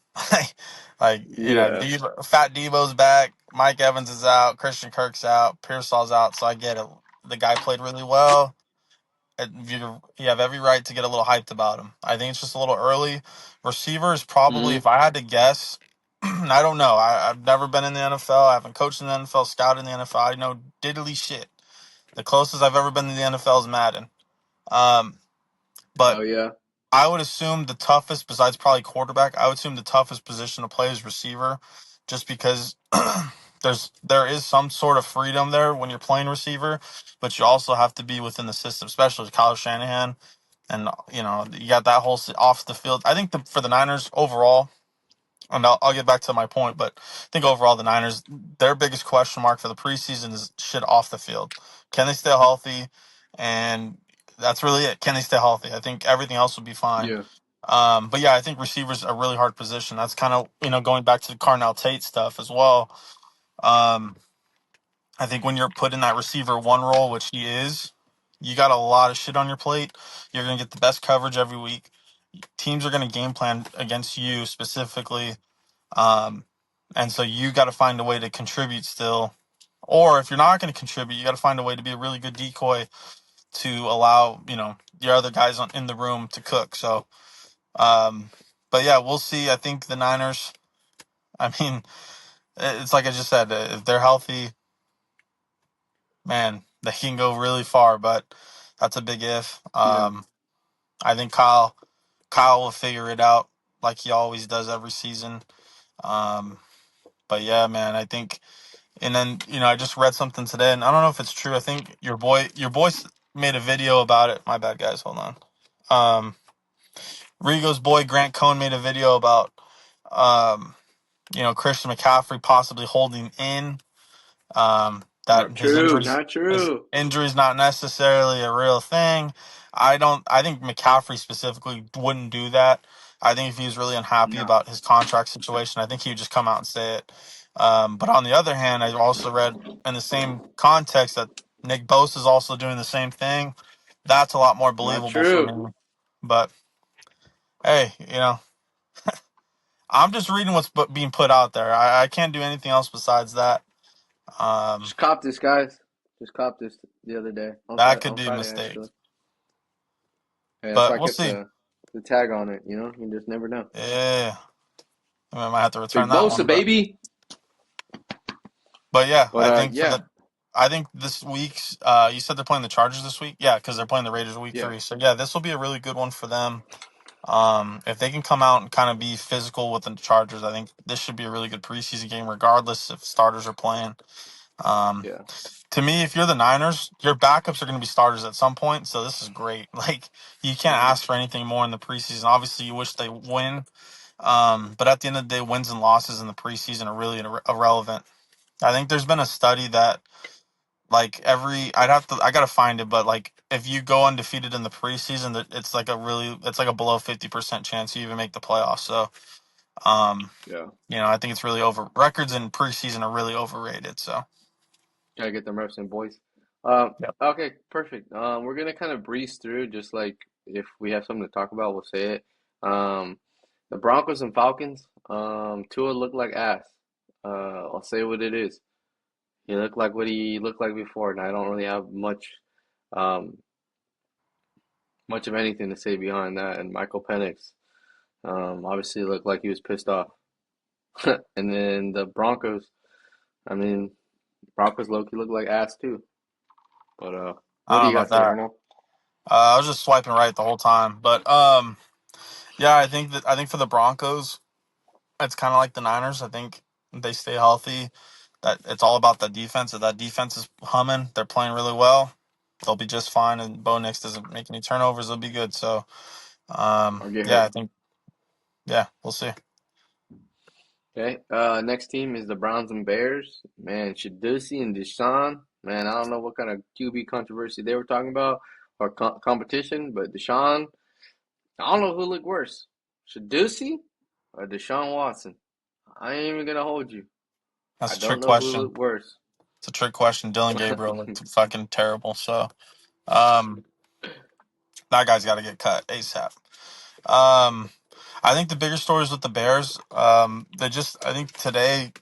Yeah. Fat Debo's back. Mike Evans is out. Christian Kirk's out. Pearsall's out. So I get it. The guy played really well. You have every right to get a little hyped about him. I think it's just a little early. Receiver is probably, Hmm. if I had to guess, I don't know. I've never been in the NFL. I haven't coached in the NFL, scouted in the NFL. I know diddly shit. The closest I've ever been to the NFL is Madden. Um, but Oh yeah. I would assume the toughest, besides probably quarterback, I would assume the toughest position to play is receiver, just because there is some sort of freedom there when you're playing receiver, but you also have to be within the system, especially with Kyle Shanahan, and you got that whole off the field. I think for the Niners overall, and I'll get back to my point, but I think overall the Niners, their biggest question mark for the preseason is shit off the field. Can they stay healthy? And that's really it. Can they stay healthy? I think everything else will be fine. Yeah. But yeah, I think receivers a really hard position. That's kind of going back to the Carnell Tate stuff as well. Um, I think when you're put in that receiver one role, which he is, you got a lot of shit on your plate. You're gonna get the best coverage every week. Teams are gonna game plan against you specifically, um, and so you got to find a way to contribute still. Or if you're not going to contribute, you got to find a way to be a really good decoy to allow your other guys in the room to cook. So, um, but yeah, we'll see. I think the Niners. I mean, it's like I just said. If they're healthy, man, they can go really far. But that's a big if. Yeah. I think Kyle will figure it out like he always does every season. Um, but yeah, man, I think And then I just read something today, and I don't know if it's true. I think your boy made a video about it. My bad, guys. Hold on. Rigo's boy Grant Cohn made a video about um, Christian McCaffrey possibly holding in. That Not true. Not his true. injury's not necessarily a real thing. I think McCaffrey specifically wouldn't do that. I think if he was really unhappy No. about his contract situation, I think he would just come out and say it. But on the other hand, I also read in the same context that Nick Bosa is also doing the same thing. That's a lot more Not believable for true. me. But hey, I'm just reading what's being put out there. I can't do anything else besides that. Um, Just cop this, guys. Just cop this the other day that could on be a Friday mistake. actually. And that's But why I we'll kept see. the tag on it. You know, you just never know. Yeah, I might have to return Big that Bosa, one, but baby. yeah, But yeah, I think this week's. You said they're playing the Chargers this week, yeah, because they're playing the Raiders week yeah. 3. So yeah, this will be a really good one for them. If they can come out and kind of be physical with the Chargers, I think this should be a really good preseason game, regardless if starters are playing. Um, Yeah. to me, if you're the Niners, your backups are going to be starters at some point. So this is great. Like you can't Hmm. ask for anything more in the preseason. Obviously, you wish they win. But at the end of the day, wins and losses in the preseason are really irrelevant. I think there's been a study that like I gotta find it, but like if you go undefeated in the preseason, that it's like a below 50% chance you even make the playoffs. So Yeah. I think it's really over records in preseason are really overrated. So Gotta get them reps in, boys. Um, yep. okay, perfect. We're gonna kind of breeze through, just like if we have something to talk about, we'll say it. Um, the Broncos and Falcons. Tua looked like ass. I'll say what it is. He looked like what he looked like before, and I don't really have um, much of anything to say behind that. And Michael Penix, obviously looked like he was pissed off. And then the Broncos. I mean, Broncos low-key look like ass too. But what I do don't you know got about to say, that. Arnold? I was just swiping right the whole time, but yeah, I think for the Broncos, it's kind of like the Niners. I think they stay healthy. That it's all about the defense. If that defense is humming, they're playing really well. They'll be just fine. And Bo Nix doesn't make any turnovers. They'll be good. So, Or get yeah, I hurt? think yeah, we'll see. Okay. Next team is the Browns and Bears. Man, Shadusi and Deshaun. Man, I don't know what kind of QB controversy they were talking about or competition, but Deshaun. I don't know who looked worse, Shadusi or Deshaun Watson. I ain't even gonna hold you. That's I a don't trick know who question. looked worse. It's a trick question. Dylan Gabriel looked fucking terrible. So, um, that guy's got to get cut ASAP. Um, I think the bigger story is with the Bears. I think today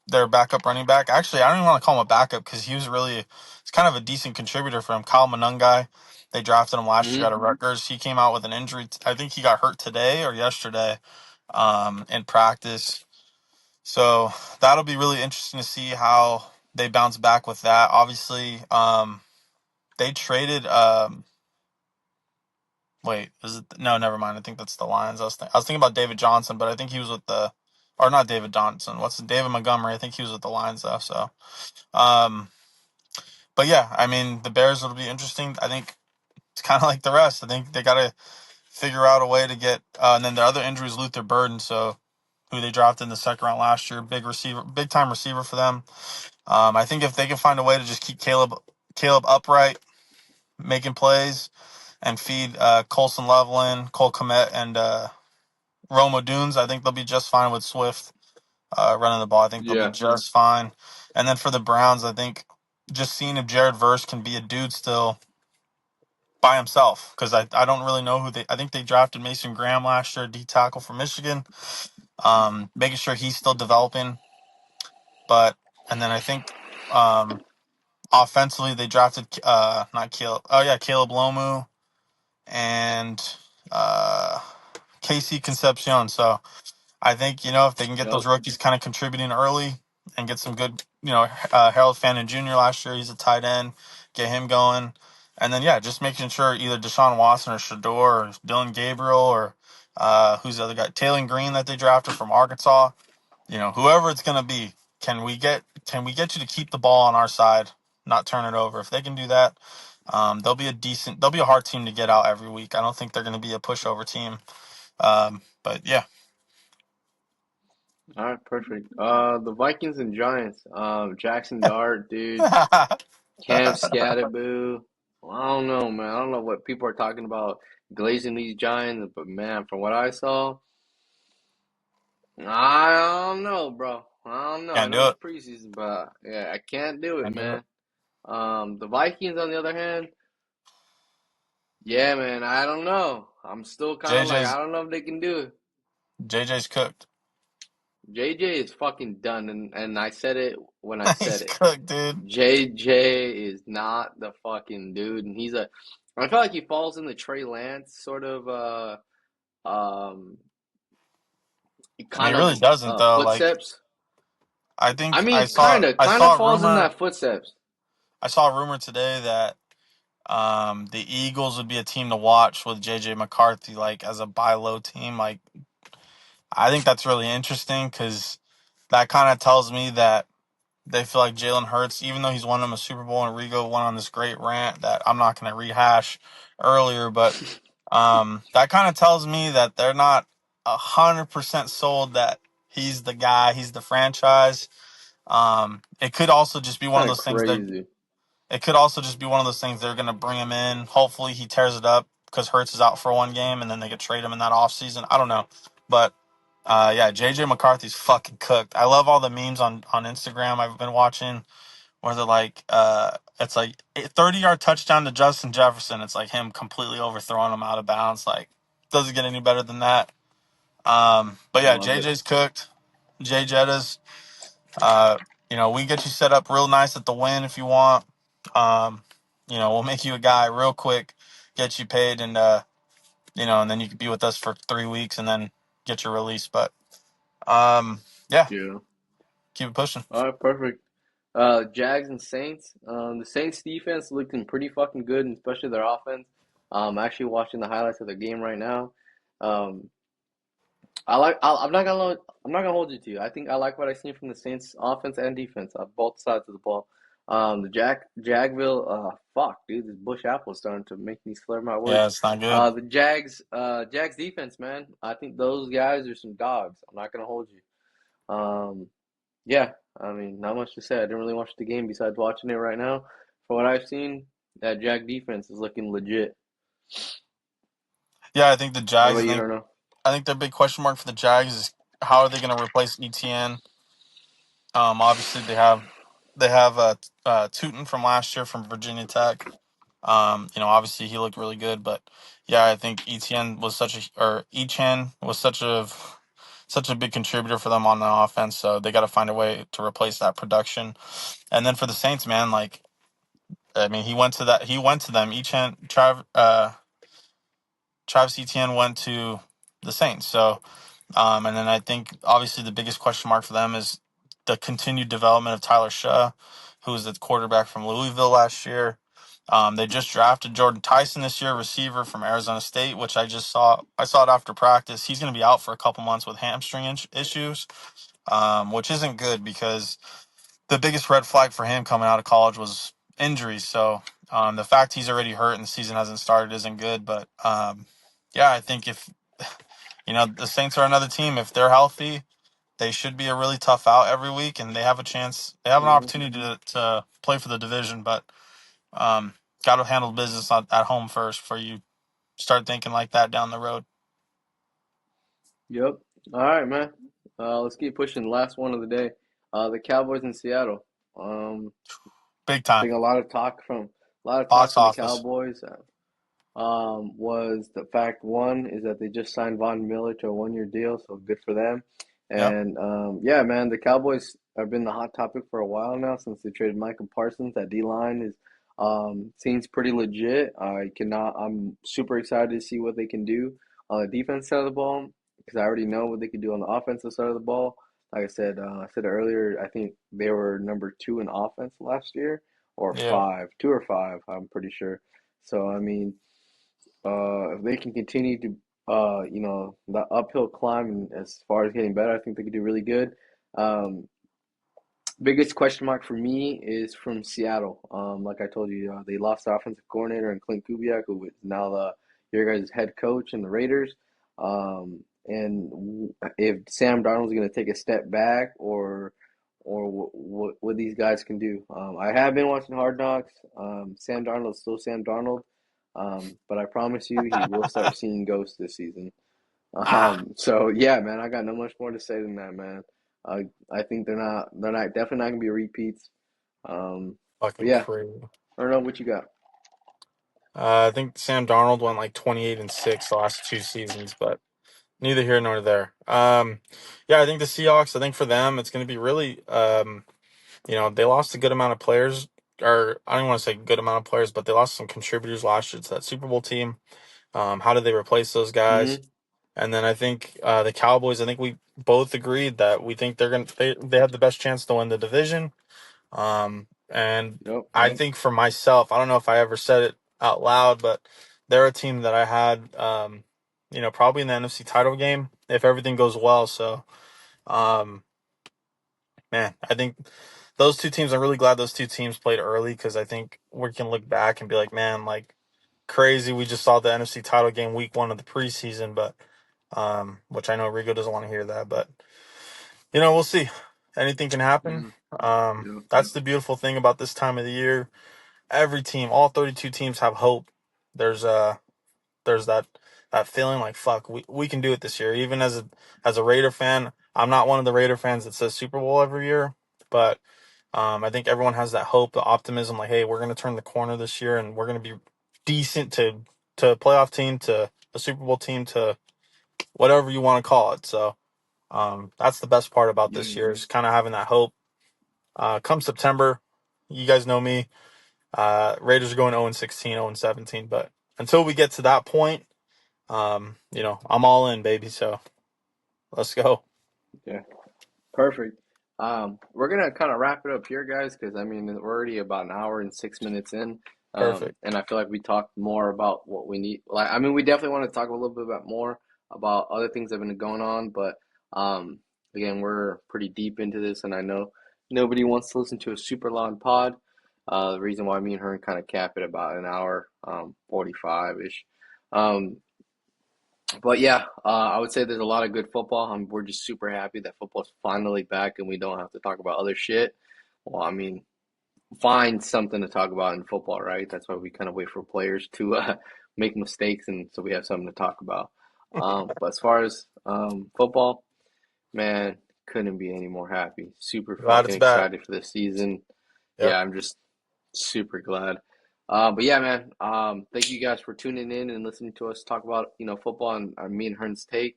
their backup running back. Actually, I don't even want to call him a backup because it's kind of a decent contributor for him. Kyle Monungai, they drafted him last year Hmm. out of Rutgers. He came out with an injury. I think he got hurt today or yesterday, in practice. So that'll be really interesting to see how they bounce back with that. Obviously, they traded. Wait, is it? No, never mind. I think that's the Lions. I was thinking about David Johnson, but I think he was with or not David Johnson. What's David Montgomery? I think he was with the Lions though. So, um, but yeah, I mean, the Bears will be interesting. I think it's kind of like the rest. I think they got to figure out a way to get. And then the other injury is Luther Burden, so who they drafted in the second round last year, big time receiver for them. I think if they can find a way to just keep Caleb upright, making plays, and feed Colson Loveland, Cole Komet, and Roma Dunes, I think they'll be just fine with Swift running the ball. I think they'll be Yeah. just fine. And then for the Browns, I think just seeing if Jared Verse can be a dude still by himself, because I don't really know I think they drafted Mason Graham last year, D tackle from Michigan, making sure he's still developing. But and then I think offensively they drafted not Caleb, oh yeah, Caleb Lomu and uh, Casey Concepcion. So I think if they can get those Yep. rookies kind of contributing early and get some good, Harold Fannin Jr. last year, he's a tight end, get him going, and then yeah, just making sure either Deshaun Watson or Shador or Dylan Gabriel or who's the other guy, Taylor Green that they drafted from Arkansas, whoever it's gonna be, can we get you to keep the ball on our side, not turn it over? If they can do that, they'll be a hard team to get out every week. I don't think they're going to be a pushover team. But yeah. All right, perfect. The Vikings and Giants. Jackson Dart, dude. Cam Scatterboo. Well, I don't know, man. I don't know what people are talking about glazing these Giants, but man, from what I saw, I don't know, bro. I don't know. I Can't know do it's it. preseason, but yeah, I can't do it, Can't do it. man. The Vikings, on the other hand, yeah, man. I don't know. I'm still kind of like, I JJ's don't know if they can do it. JJ's cooked. JJ is fucking done, and I said it when I said He's it. cooked, dude. JJ is not the fucking dude, and I feel like he falls in the Trey Lance sort of um And he kind really of doesn't though. Like footsteps. I I think mean, kind of falls in that footsteps. I saw a rumor today that the Eagles would be a team to watch with JJ McCarthy like as a buy low team. Like I think that's really interesting because that kind of tells me that they feel like Jalen Hurts, even though he's won them a Super Bowl, and Rigo went on this great rant that I'm not going to rehash earlier, but that kind of tells me that they're not 100% sold that he's the guy, he's the franchise. It could also just be It's one of kind of those things that crazy. it could also just be one of those things they're going to bring him in. Hopefully he tears it up because Hurts is out for one game and then they could trade him in that offseason. I don't know. But yeah, JJ McCarthy's fucking cooked. I love all the memes on Instagram I've been watching where they're like, it's like a 30-yard touchdown to Justin Jefferson. It's like him completely overthrowing him out of bounds. Like, doesn't get any better than that. But I yeah, love it. JJ's cooked. Jay Jettas. Uh, we get you set up real nice at the win if you want. Um, we'll make you a guy real quick, get you paid, and and then you could be with us for 3 weeks and then get your release. But yeah, Yeah. keep it pushing. All right, perfect. Jags and Saints. The Saints defense looking pretty fucking good, and especially their offense. Actually watching the highlights of the game right now. Um, I'm not gonna hold you to. I think I like what I seen from the Saints offense and defense on both sides of the ball. The Jagville, fuck, dude, this Bush apple is starting to make me slur my Yeah, words. it's not good. The Jags defense, man. I think those guys are some dogs. I'm not gonna hold you. Yeah, I mean, not much to say. I didn't really watch the game besides watching it right now. For what I've seen, that Jag defense is looking legit. Yeah, I think the What Jags. about I you, think Herno? I think the big question mark for the Jags is how are they going to replace ETN? Obviously they have Tootin from last year from Virginia Tech. Obviously he looked really good, but yeah, I think Etienne was such a big contributor for them on the offense. So they got to find a way to replace that production. And then for the Saints, man, like I mean, he went to them. Travis Etienne went to the Saints. So and then I think obviously the biggest question mark for them is the continued development of Tyler Shaw, who was the quarterback from Louisville last year. They just drafted Jordan Tyson this year, receiver from Arizona State, which I just saw. I saw it after practice. He's going to be out for a couple months with hamstring issues, which isn't good because the biggest red flag for him coming out of college was injuries. So the fact he's already hurt and the season hasn't started isn't good. But yeah, I think if the Saints are another team, if they're healthy, they should be a really tough out every week, and they have a chance. They have an Hmm. opportunity to play for the division, but um, got to handle business at home first before you start thinking like that down the road. Yep. All right, man. Let's keep pushing. Last one of the day. The Cowboys in Seattle. Big I time. think a lot of talk Box from the office. Cowboys. Was the fact one is that they just signed Von Miller to a 1 year deal, so good for them. Yep. And yeah, man, the Cowboys have been the hot topic for a while now since they traded Michael Parsons. That D line is seems pretty legit. I'm super excited to see what they can do on the defense side of the ball because I already know what they can do on the offensive side of the ball. Like I said earlier, I think they were number two in offense last year, or Yeah. five, two or five, I'm pretty sure. So I mean, if they can continue to, the uphill climb and as far as getting better, I think they could do really good. Um, Biggest question mark for me is from Seattle. Like I told you, they lost the offensive coordinator and Clint Kubiak, who is now your guys' head coach in the Raiders. And if Sam Darnold's going to take a step back, or what these guys can do. I have been watching Hard Knocks. Sam Darnold's still Sam Darnold, but I promise you, he will start seeing ghosts this season. Ah, So yeah, man, I got no much more to say than that, man. I think they're not definitely not gonna be repeats. But fucking yeah, crazy. I don't know what you got. I think Sam Darnold went like 28-6 the last 2 seasons, but neither here nor there. Yeah, I think the Seahawks. I think for them, it's going to be really. They lost a good amount of players, or I don't want to say good amount of players, but they lost some contributors last year to that Super Bowl team. How did they replace those guys? Mm-hmm. And then I think the Cowboys. I think we both agreed that we think they have the best chance to win the division. And Yep. I think for myself, I don't know if I ever said it out loud, but they're a team that I had, probably in the NFC title game if everything goes well. So, um, man, I think those two teams. I'm really glad those two teams played early because I think we can look back and be like, man, like crazy. We just saw the NFC title game week 1 of the preseason, but which I know Rigo doesn't want to hear that, but we'll see. Anything can happen. Mm-hmm. Yep. That's the beautiful thing about this time of the year. Every team, all 32 teams have hope. There's there's that feeling like fuck, we can do it this year. Even as a Raider fan, I'm not one of the Raider fans that says Super Bowl every year, but I think everyone has that hope, the optimism, like, hey, we're gonna turn the corner this year and we're gonna be decent to a playoff team, to a Super Bowl team, to whatever you want to call it. So that's the best part about this Yeah. year is kind of having that hope. Come September, you guys know me. Raiders are going 0-16, 0-17, but until we get to that point, I'm all in, baby. So let's go. Yeah. Perfect. We're gonna kind of wrap it up here, guys, because I mean we're already about an hour and 6 minutes in, Perfect. and I feel like we talked more about what we need. Like, I mean, we definitely want to talk a little bit about more about other things that have been going on, but again, we're pretty deep into this, and I know nobody wants to listen to a super long pod. The reason why me and her kind of cap it about an hour, 45 ish. Um, but yeah, I would say there's a lot of good football. We're just super happy that football's finally back and we don't have to talk about other shit. Well, I mean, find something to talk about in football, right? That's why we kind of wait for players to make mistakes, and so we have something to talk about. But as far as football, man, couldn't be any more happy. Super Glad fucking it's back. excited for this season. Yep. Yeah, I'm just super glad. But yeah, man. Thank you guys for tuning in and listening to us talk about football and me and Hearn's take.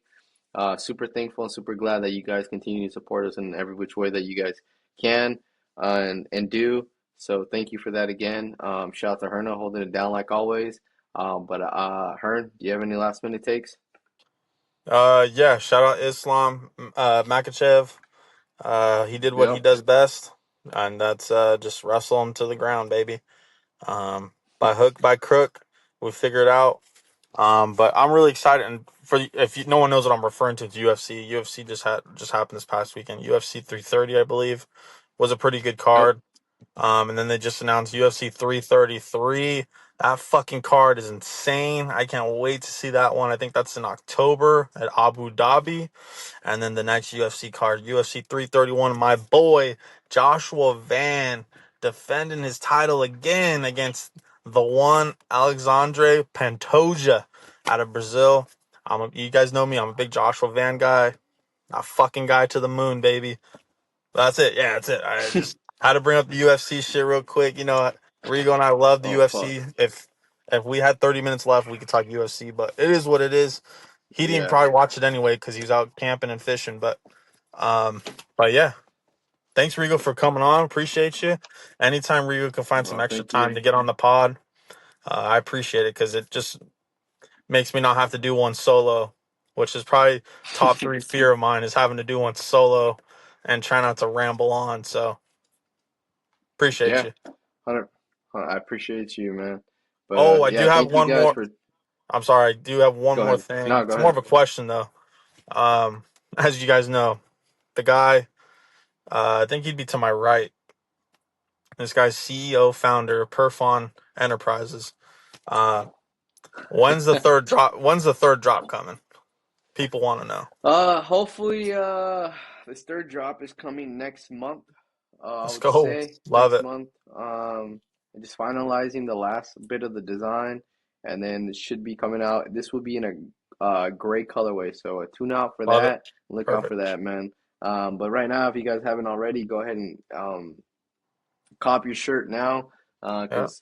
Super thankful and super glad that you guys continue to support us in every which way that you guys can and do. So thank you for that again. Shout out to Herna holding it down like always. But Hearn, do you have any last minute takes? Yeah. Shout out Islam Makachev. He did what he Yep. does best, and that's just wrestle him to the ground, baby. By hook, by crook, we figure it out. But I'm really excited, and if no one knows what I'm referring to, it's UFC. UFC just happened this past weekend. UFC 330, I believe, was a pretty good Yep. card. And then they just announced UFC 333. That fucking card is insane. I can't wait to see that one. I think that's in October at Abu Dhabi. And then the next UFC card, UFC 331, my boy Joshua Van defending his title again against the one Alexandre Pantoja out of Brazil. You guys know me. I'm a big Joshua Van guy. A fucking guy to the moon, baby. That's it. Yeah, that's it. I just had to bring up the UFC shit real quick. Rigo and I love the Oh fuck. UFC. If we had 30 minutes left, we could talk UFC, but it is what it is. He didn't Yeah. probably watch it anyway because he was out camping and fishing. Um, but yeah, thanks Rigo for coming on. Appreciate you. Anytime Rigo can find some Well, extra thank you. time to get on the pod, I appreciate it because it just makes me not have to do one solo, which is probably top three fear of mine is having to do one solo and try not to ramble on. So appreciate Yeah. you. 100. I appreciate you, man. But Oh, I do yeah, have thank you one guys more. for. I'm sorry, I do have one Go more ahead. thing. No, go It's more ahead. of a question though. As you guys know, the guy I think he'd be to my right. This guy's CEO, founder of Perfon Enterprises. Uh, When's the third drop coming? People want to know. Hopefully, this third drop is coming next month. I Let's would go. say Love next it. month. Just finalizing the last bit of the design, and then it should be coming out. This will be in a gray colorway, so tune out for Love it. that. Look out for Perfect. that, man. But right now, if you guys haven't already, go ahead and cop your shirt now, Yeah. because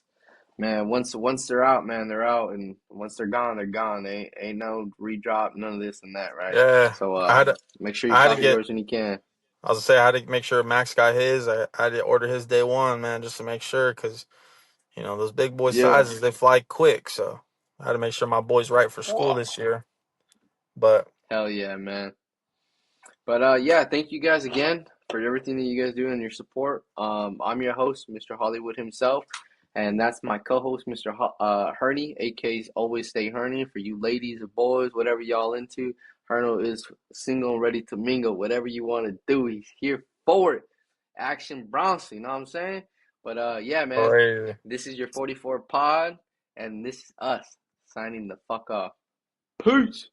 man, once they're out, man, they're out, and once they're gone, they're gone. They ain't no redrop, none of this and that, right? Yeah. So I had to, make sure you I had to copy get, yours when you can. I was gonna say, I had to make sure Max got his. I had to order his day one, man, just to make sure, because, those big boy Yeah. sizes, they fly quick. So I had to make sure my boy's right for school this year. But Hell yeah, man. But yeah, thank you guys again for everything that you guys do and your support. I'm your host, Mr. Hollywood himself, and that's my co-host, Mr. Herney, aka Always Stay Herney. For you ladies or boys, whatever y'all into, Herno is single, ready to mingle. Whatever you want to do, he's here for it. Action Bronson, you know what I'm saying? But yeah, man, crazy. this is your 44 pod, and this is us signing the fuck off. Peace.